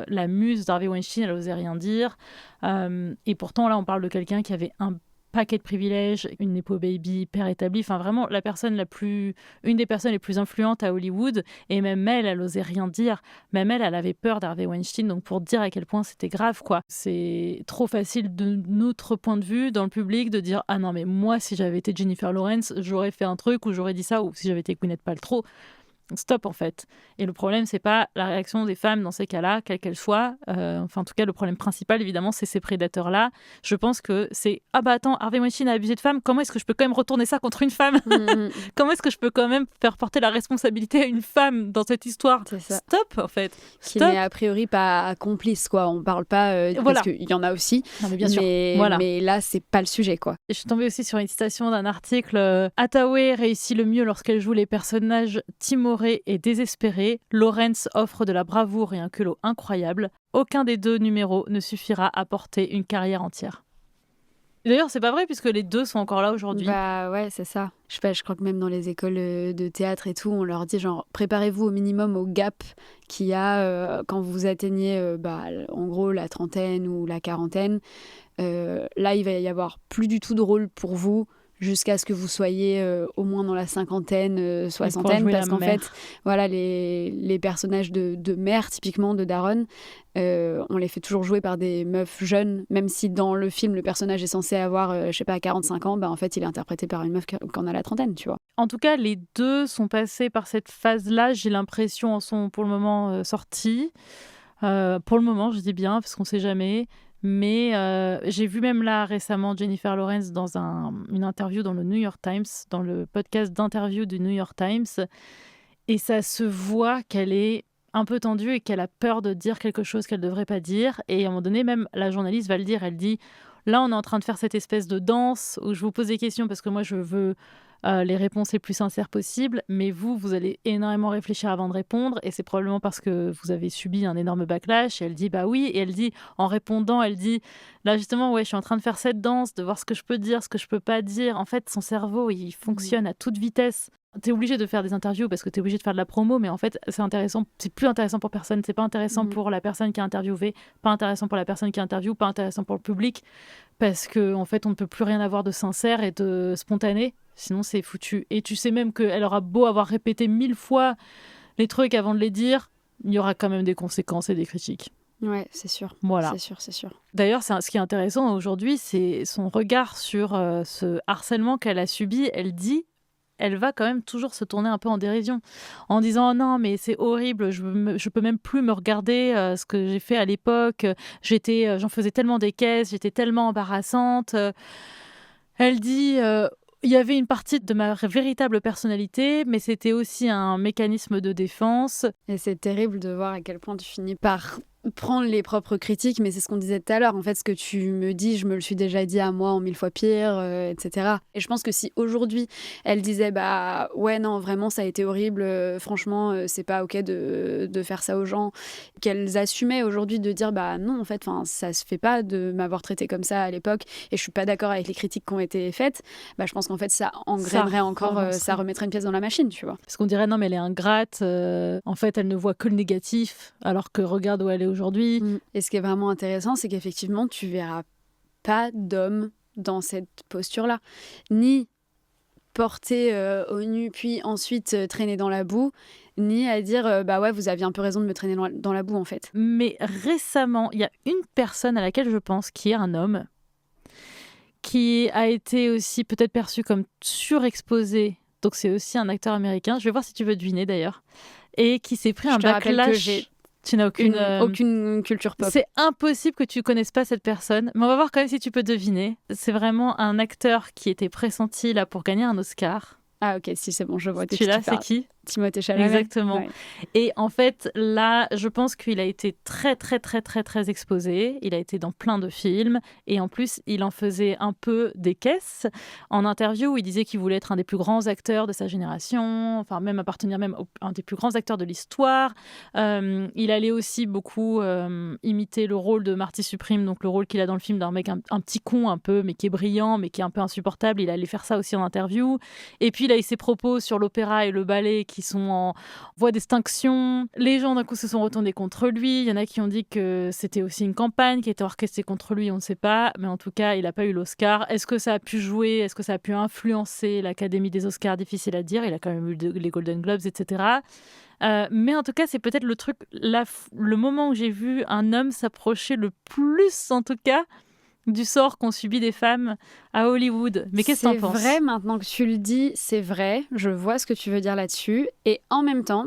la muse d'Harvey Weinstein, elle n'osait rien dire. Et pourtant, là, on parle de quelqu'un qui avait un paquet de privilèges, une nepo baby, père établi, enfin vraiment une des personnes les plus influentes à Hollywood, et même elle osait rien dire. Même elle avait peur d'Harvey Weinstein, donc pour dire à quel point c'était grave, quoi. C'est trop facile de notre point de vue dans le public de dire ah non mais moi si j'avais été Jennifer Lawrence, j'aurais fait un truc ou j'aurais dit ça, ou si j'avais été Gwyneth Paltrow. Stop en fait. Et le problème, c'est pas la réaction des femmes dans ces cas-là, quelle qu'elle soit. En tout cas, le problème principal, évidemment, c'est ces prédateurs-là. Je pense que c'est attends, Harvey Weinstein a abusé de femmes. Comment est-ce que je peux quand même retourner ça contre une femme? Comment est-ce que je peux quand même faire porter la responsabilité à une femme dans cette histoire? Stop en fait. Qui n'est a priori pas complice, quoi. On parle pas parce qu'il y en a aussi. Non, mais bien sûr. Mais là, c'est pas le sujet, quoi. Et je suis tombée aussi sur une citation d'un article. Hathaway réussit le mieux lorsqu'elle joue les personnages timorés et désespéré, Lawrence offre de la bravoure et un culot incroyable. Aucun des deux numéros ne suffira à porter une carrière entière. D'ailleurs, c'est pas vrai puisque les deux sont encore là aujourd'hui. Bah ouais, c'est ça. Je sais pas, je crois que même dans les écoles de théâtre et tout, on leur dit genre préparez-vous au minimum au gap qu'il y a quand vous atteignez en gros la trentaine ou la quarantaine. Là, il va y avoir plus du tout de rôle pour vous jusqu'à ce que vous soyez au moins dans la cinquantaine, soixantaine, parce qu'en fait, voilà, les personnages de mère, typiquement de daronne, on les fait toujours jouer par des meufs jeunes, même si dans le film, le personnage est censé avoir, 45 ans, en fait, il est interprété par une meuf qui en a la trentaine, tu vois. En tout cas, les deux sont passés par cette phase-là, j'ai l'impression, en sont pour le moment sortis. Pour le moment, je dis bien, parce qu'on sait jamais. Mais j'ai vu même là récemment Jennifer Lawrence dans une interview dans le New York Times, dans le podcast d'interview du New York Times. Et ça se voit qu'elle est un peu tendue et qu'elle a peur de dire quelque chose qu'elle ne devrait pas dire. Et à un moment donné, même la journaliste va le dire. Elle dit, là, on est en train de faire cette espèce de danse où je vous pose des questions parce que moi, je veux les réponses les plus sincères possibles. Mais vous allez énormément réfléchir avant de répondre. Et c'est probablement parce que vous avez subi un énorme backlash. Et elle dit, bah oui. Et elle dit, en répondant, elle dit, là, justement, ouais, je suis en train de faire cette danse, de voir ce que je peux dire, ce que je peux pas dire. En fait, son cerveau, il fonctionne à toute vitesse. T'es obligé de faire des interviews parce que t'es obligé de faire de la promo, mais en fait, c'est intéressant. C'est plus intéressant pour personne. C'est pas intéressant pour la personne qui est interviewée, pas intéressant pour la personne qui interviewe, pas intéressant pour le public, parce que en fait, on ne peut plus rien avoir de sincère et de spontané. Sinon, c'est foutu. Et tu sais même qu'elle aura beau avoir répété 1000 fois les trucs avant de les dire, il y aura quand même des conséquences et des critiques. Ouais, c'est sûr. Voilà. C'est sûr. D'ailleurs, ce qui est intéressant aujourd'hui, c'est son regard sur ce harcèlement qu'elle a subi. Elle va quand même toujours se tourner un peu en dérision, en disant « Non, mais c'est horrible, je peux même plus me regarder ce que j'ai fait à l'époque. J'en faisais tellement des caisses, j'étais tellement embarrassante. » Elle dit il y avait une partie de ma véritable personnalité, mais c'était aussi un mécanisme de défense. Et c'est terrible de voir à quel point tu finis par prendre les propres critiques, mais c'est ce qu'on disait tout à l'heure. En fait, ce que tu me dis, je me le suis déjà dit à moi en 1000 fois pire, etc. Et je pense que si aujourd'hui, elle disait « Ouais, non, vraiment, ça a été horrible. Franchement, c'est pas OK de faire ça aux gens. » Qu'elles assumaient aujourd'hui de dire « Non, en fait, ça se fait pas de m'avoir traité comme ça à l'époque et je suis pas d'accord avec les critiques qui ont été faites. » Je pense qu'en fait, ça engrainerait encore, ça remettrait une pièce dans la machine, tu vois. Parce qu'on dirait « Non, mais elle est ingrate. En fait, elle ne voit que le négatif, alors que regarde où elle est aujourd'hui. » Et ce qui est vraiment intéressant, c'est qu'effectivement, tu verras pas d'homme dans cette posture-là, ni porté au nu, puis ensuite traîner dans la boue, ni à dire ouais, vous aviez un peu raison de me traîner dans la boue, en fait. Mais récemment, il y a une personne à laquelle je pense qui est un homme, qui a été aussi peut-être perçu comme surexposé. Donc c'est aussi un acteur américain. Je vais voir si tu veux deviner d'ailleurs. Et qui s'est pris un backlash. Tu n'as aucune culture pop. C'est impossible que tu connaisses pas cette personne. Mais on va voir quand même si tu peux deviner. C'est vraiment un acteur qui était pressenti là pour gagner un Oscar. Ah ok, si c'est bon, je vois. Celui-là, c'est qui? Timothée Chalamet. Exactement. Ouais. Et en fait, là, je pense qu'il a été très, très, très, très, très exposé. Il a été dans plein de films. Et en plus, il en faisait un peu des caisses. En interview, il disait qu'il voulait être un des plus grands acteurs de sa génération, enfin, même appartenir même à un des plus grands acteurs de l'histoire. Il allait aussi beaucoup imiter le rôle de Marty Supreme, donc le rôle qu'il a dans le film d'un mec un petit con un peu, mais qui est brillant, mais qui est un peu insupportable. Il allait faire ça aussi en interview. Et puis, il a eu ses propos sur l'opéra et le ballet qui sont en voie d'extinction. Les gens, d'un coup, se sont retournés contre lui. Il y en a qui ont dit que c'était aussi une campagne qui était orchestrée contre lui, on ne sait pas. Mais en tout cas, il n'a pas eu l'Oscar. Est-ce que ça a pu jouer? Est-ce que ça a pu influencer l'Académie des Oscars? Difficile à dire. Il a quand même eu les Golden Globes, etc. Mais en tout cas, c'est peut-être le moment où j'ai vu un homme s'approcher le plus, en tout cas, du sort qu'ont subi des femmes à Hollywood. Mais qu'est-ce que t'en penses? C'est vrai, maintenant que tu le dis, c'est vrai. Je vois ce que tu veux dire là-dessus. Et en même temps,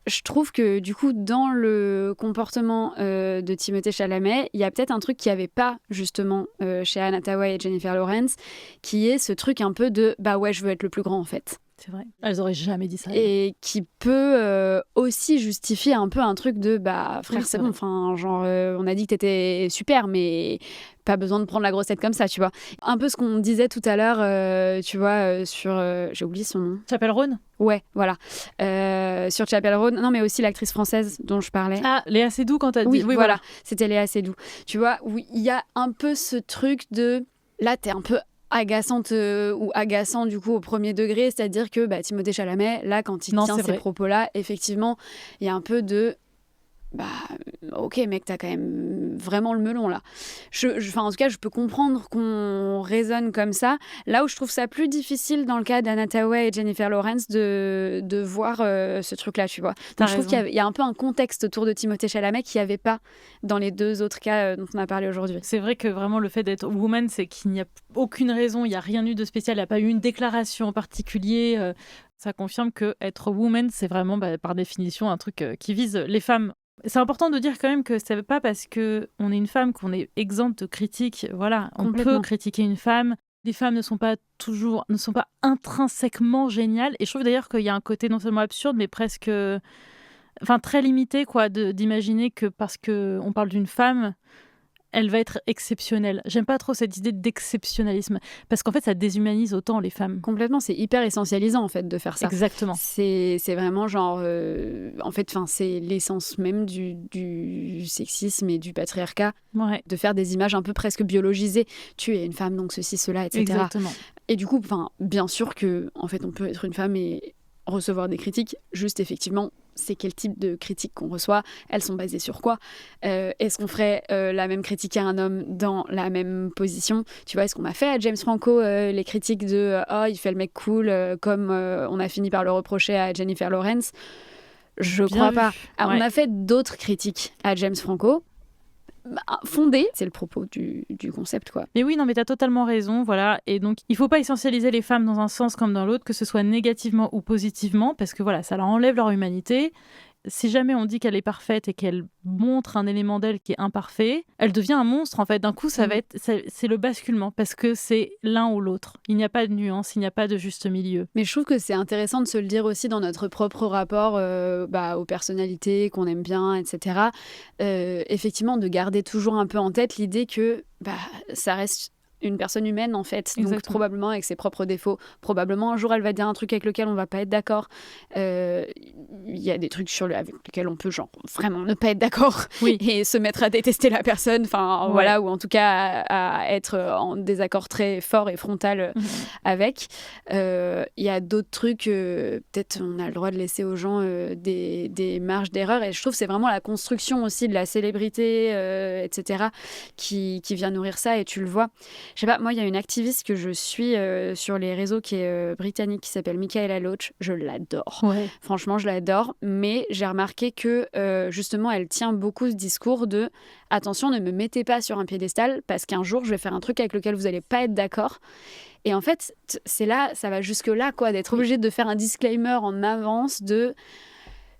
je trouve que du coup, dans le comportement de Timothée Chalamet, il y a peut-être un truc qu'il n'y avait pas justement chez Anna Thaoué et Jennifer Lawrence, qui est ce truc un peu de « bah ouais, je veux être le plus grand en fait ». C'est vrai. Elles auraient jamais dit ça. Et qui peut aussi justifier un peu un truc de bah frère, Oui, c'est bon, enfin genre on a dit que t'étais super, mais pas besoin de prendre la grosse tête comme ça, tu vois. Un peu ce qu'on disait tout à l'heure, tu vois, sur j'ai oublié son nom. Chapelle Roan. Ouais, voilà. Sur Chapelle Roan, non mais aussi l'actrice française dont je parlais. Ah, Léa Seydoux quand t'as dit. Oui, voilà, c'était Léa Seydoux. Tu vois, oui, il y a un peu ce truc de là t'es un peu agaçante ou agaçant du coup au premier degré, c'est-à-dire que bah, Timothée Chalamet, là quand il tient ces propos-là, effectivement, il y a un peu de bah ok mec, t'as quand même vraiment le melon là. En tout cas, je peux comprendre qu'on raisonne comme ça. Là où je trouve ça plus difficile dans le cas d'Anna Thaoué et Jennifer Lawrence de voir ce truc-là, tu vois. Donc je trouve qu'il y a un peu un contexte autour de Timothée Chalamet qu'il n'y avait pas dans les deux autres cas dont on a parlé aujourd'hui. C'est vrai que vraiment le fait d'être woman, c'est qu'il n'y a aucune raison, il n'y a rien eu de spécial, il n'y a pas eu une déclaration en particulier. Ça confirme que être woman, c'est vraiment par définition un truc qui vise les femmes. C'est important de dire quand même que c'est pas parce qu'on est une femme qu'on est exempte de critiques. Voilà, on peut critiquer une femme. Les femmes ne sont pas intrinsèquement géniales. Et je trouve d'ailleurs qu'il y a un côté non seulement absurde, mais presque, très limité, quoi, d'imaginer que parce que on parle d'une femme, elle va être exceptionnelle. J'aime pas trop cette idée d'exceptionnalisme, parce qu'en fait, ça déshumanise autant les femmes. Complètement, c'est hyper essentialisant, en fait, de faire ça. Exactement. C'est vraiment genre... en fait, c'est l'essence même du sexisme et du patriarcat, de faire des images un peu presque biologisées. Tu es une femme, donc ceci, cela, etc. Exactement. Et du coup, bien sûr que, en fait, on peut être une femme et recevoir des critiques, juste effectivement... c'est quel type de critiques qu'on reçoit, elles sont basées sur quoi, est-ce qu'on ferait la même critique à un homme dans la même position, tu vois, est-ce qu'on a fait à James Franco les critiques de oh il fait le mec cool comme on a fini par le reprocher à Jennifer Lawrence, je crois pas. Alors, on a fait d'autres critiques à James Franco fondée, c'est le propos du concept, quoi. Mais oui, non, mais t'as totalement raison, voilà. Et donc, il faut pas essentialiser les femmes dans un sens comme dans l'autre, que ce soit négativement ou positivement, parce que voilà, ça leur enlève leur humanité. Si jamais on dit qu'elle est parfaite et qu'elle montre un élément d'elle qui est imparfait, elle devient un monstre, en fait. D'un coup, c'est le basculement, parce que c'est l'un ou l'autre. Il n'y a pas de nuance, il n'y a pas de juste milieu. Mais je trouve que c'est intéressant de se le dire aussi dans notre propre rapport aux personnalités qu'on aime bien, etc. Effectivement, de garder toujours un peu en tête l'idée que ça reste une personne humaine, en fait. Exactement. Donc probablement avec ses propres défauts. Probablement un jour elle va dire un truc avec lequel on va pas être d'accord. Il y a des trucs avec lesquels on peut genre vraiment ne pas être d'accord, oui. Et se mettre à détester la personne, voilà, ou en tout cas à être en désaccord très fort et frontal avec. Il y a d'autres trucs, peut-être on a le droit de laisser aux gens des marges d'erreur, et je trouve que c'est vraiment la construction aussi de la célébrité, etc., qui vient nourrir ça, et tu le vois. Je sais pas, moi, il y a une activiste que je suis sur les réseaux qui est britannique, qui s'appelle Michaela Loach. Je l'adore. Ouais. Franchement, je l'adore. Mais j'ai remarqué que, justement, elle tient beaucoup ce discours de « Attention, ne me mettez pas sur un piédestal parce qu'un jour, je vais faire un truc avec lequel vous n'allez pas être d'accord. » Et en fait, c'est là, ça va jusque-là, quoi, d'être obligé de faire un disclaimer en avance de...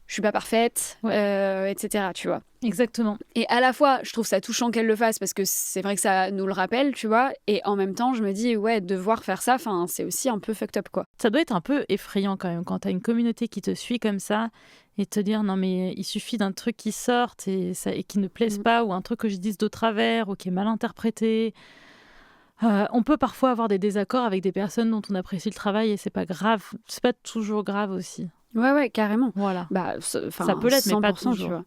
je suis pas parfaite, etc. Tu vois. Exactement. Et à la fois, je trouve ça touchant qu'elle le fasse parce que c'est vrai que ça nous le rappelle, tu vois. Et en même temps, je me dis, ouais, devoir faire ça, c'est aussi un peu fucked up, quoi. Ça doit être un peu effrayant quand même quand t'as une communauté qui te suit comme ça et te dire non mais il suffit d'un truc qui sorte et qui ne plaise pas ou un truc que je dise de travers ou qui est mal interprété. On peut parfois avoir des désaccords avec des personnes dont on apprécie le travail et c'est pas grave. C'est pas toujours grave aussi. Ouais, carrément. Voilà. Ça peut l'être, mais pas 100%, toujours. tu vois.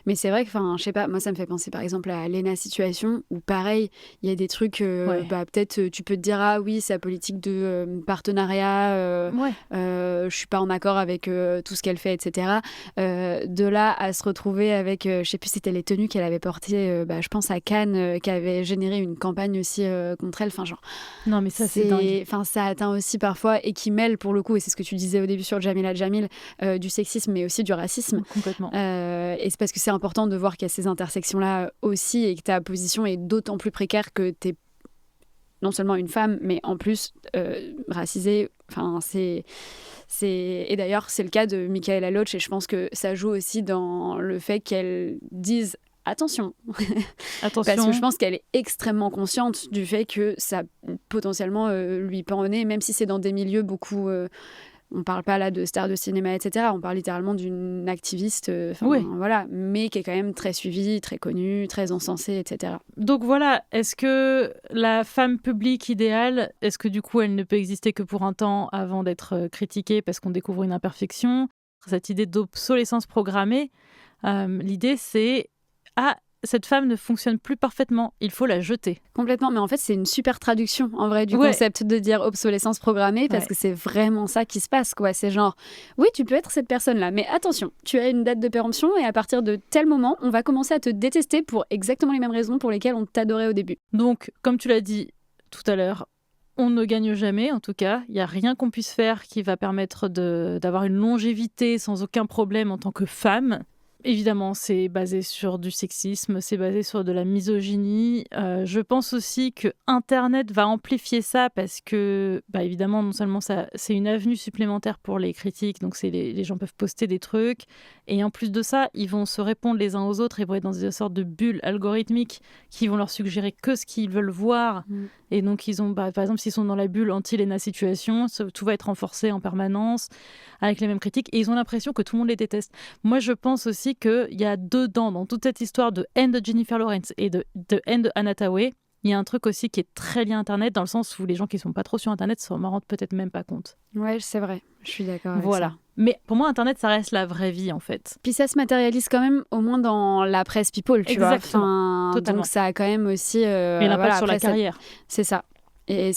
Mais c'est vrai que, je sais pas, moi, ça me fait penser, par exemple, à Lena Situation, où, pareil, il y a des trucs, peut-être, tu peux te dire, ah oui, sa politique de partenariat, je suis pas en accord avec tout ce qu'elle fait, etc. De là à se retrouver avec, je sais plus, c'était les tenues qu'elle avait portées, je pense, à Cannes, qui avait généré une campagne aussi contre elle. Non, mais ça, c'est dingue. Ça atteint aussi parfois, et qui mêle, pour le coup, et c'est ce que tu disais au début sur Jamila Jamil, du sexisme mais aussi du racisme. Complètement. Et c'est parce que c'est important de voir qu'il y a ces intersections-là aussi et que ta position est d'autant plus précaire que tu es non seulement une femme, mais en plus racisée. Et d'ailleurs, c'est le cas de Michaela Loach et je pense que ça joue aussi dans le fait qu'elle dise attention. Parce que je pense qu'elle est extrêmement consciente du fait que ça potentiellement lui pend au nez, même si c'est dans des milieux beaucoup... on parle pas là de star de cinéma, etc. On parle littéralement d'une activiste, voilà, mais qui est quand même très suivie, très connue, très encensée, etc. Donc voilà, est-ce que la femme publique idéale, est-ce que du coup elle ne peut exister que pour un temps avant d'être critiquée parce qu'on découvre une imperfection ? Cette idée d'obsolescence programmée, l'idée c'est cette femme ne fonctionne plus parfaitement, il faut la jeter. Complètement, mais en fait c'est une super traduction en vrai du concept de dire obsolescence programmée parce que c'est vraiment ça qui se passe, quoi. C'est genre, oui tu peux être cette personne-là, mais attention, tu as une date de péremption et à partir de tel moment, on va commencer à te détester pour exactement les mêmes raisons pour lesquelles on t'adorait au début. Donc, comme tu l'as dit tout à l'heure, on ne gagne jamais, en tout cas. Il n'y a rien qu'on puisse faire qui va permettre d'avoir une longévité sans aucun problème en tant que femme. Évidemment, c'est basé sur du sexisme, c'est basé sur de la misogynie. Je pense aussi que Internet va amplifier ça parce que, évidemment, non seulement c'est une avenue supplémentaire pour les critiques, donc les gens peuvent poster des trucs, et en plus de ça, ils vont se répondre les uns aux autres, ils vont être dans des sortes de bulles algorithmiques qui vont leur suggérer que ce qu'ils veulent voir. Et donc, ils ont, par exemple, s'ils sont dans la bulle anti-Lena Situation, tout va être renforcé en permanence avec les mêmes critiques, et ils ont l'impression que tout le monde les déteste. Moi, je pense aussi qu'il y a dedans, dans toute cette histoire de haine de Jennifer Lawrence et de haine de Anna Tawai, il y a un truc aussi qui est très lié à Internet, dans le sens où les gens qui ne sont pas trop sur Internet s'en rendent peut-être même pas compte. Ouais, c'est vrai, je suis d'accord avec ça. Mais pour moi, Internet, ça reste la vraie vie, en fait. Puis ça se matérialise quand même, au moins dans la presse people, tu vois. Totalement. Donc ça a quand même aussi... mais l'impact sur la carrière. C'est ça. Et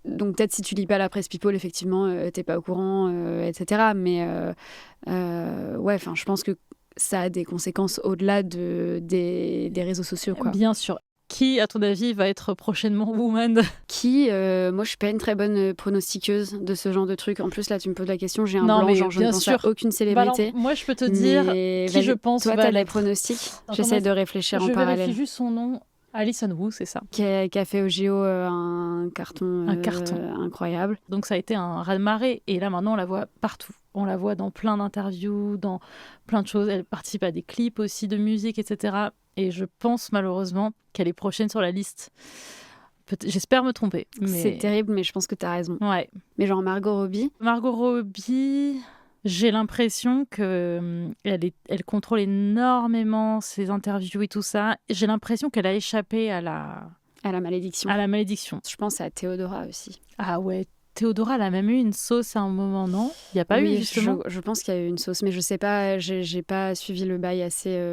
donc peut-être si tu lis pas la presse people, effectivement, t'es pas au courant, etc. Mais je pense que ça a des conséquences au-delà des réseaux sociaux, quoi. Bien sûr. Qui, à ton avis, va être prochainement woman ? Moi, je suis pas une très bonne pronostiqueuse de ce genre de truc. En plus, là, tu me poses la question, j'ai un blanc, genre je ne pense à aucune célébrité. Alors, moi, je peux te dire qui je pense toi, va t'as des pronostics. J'essaie de réfléchir en parallèle. Je vérifie juste son nom. Alison Wu, c'est ça. Qui a fait au JO un carton incroyable. Donc ça a été un raz-de-marée. Et là, maintenant, on la voit partout. On la voit dans plein d'interviews, dans plein de choses. Elle participe à des clips aussi de musique, etc. Et je pense malheureusement qu'elle est prochaine sur la liste. J'espère me tromper. Mais... C'est terrible, mais je pense que tu as raison. Ouais. Mais genre Margot Robbie, j'ai l'impression qu'elle contrôle énormément ses interviews et tout ça. J'ai l'impression qu'elle a échappé à la malédiction. À la malédiction. Je pense à Théodora aussi. Ah ouais, Théodora, elle a même eu une sauce à un moment, non ? Il n'y a pas eu, justement ? Je pense qu'il y a eu une sauce, mais je sais pas, j'ai pas suivi le bail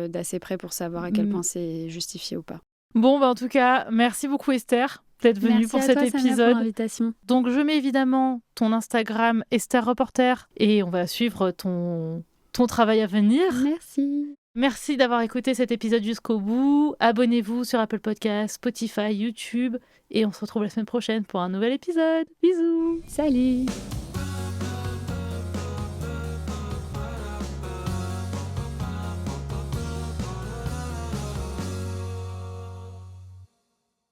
d'assez près pour savoir à quel point c'est justifié ou pas. Bon, en tout cas, merci beaucoup Esther d'être venue pour cet épisode. Pour l'invitation. Donc, je mets évidemment ton Instagram Esther Reporter et on va suivre ton travail à venir. Merci. Merci d'avoir écouté cet épisode jusqu'au bout. Abonnez-vous sur Apple Podcasts, Spotify, YouTube et on se retrouve la semaine prochaine pour un nouvel épisode. Bisous. Salut.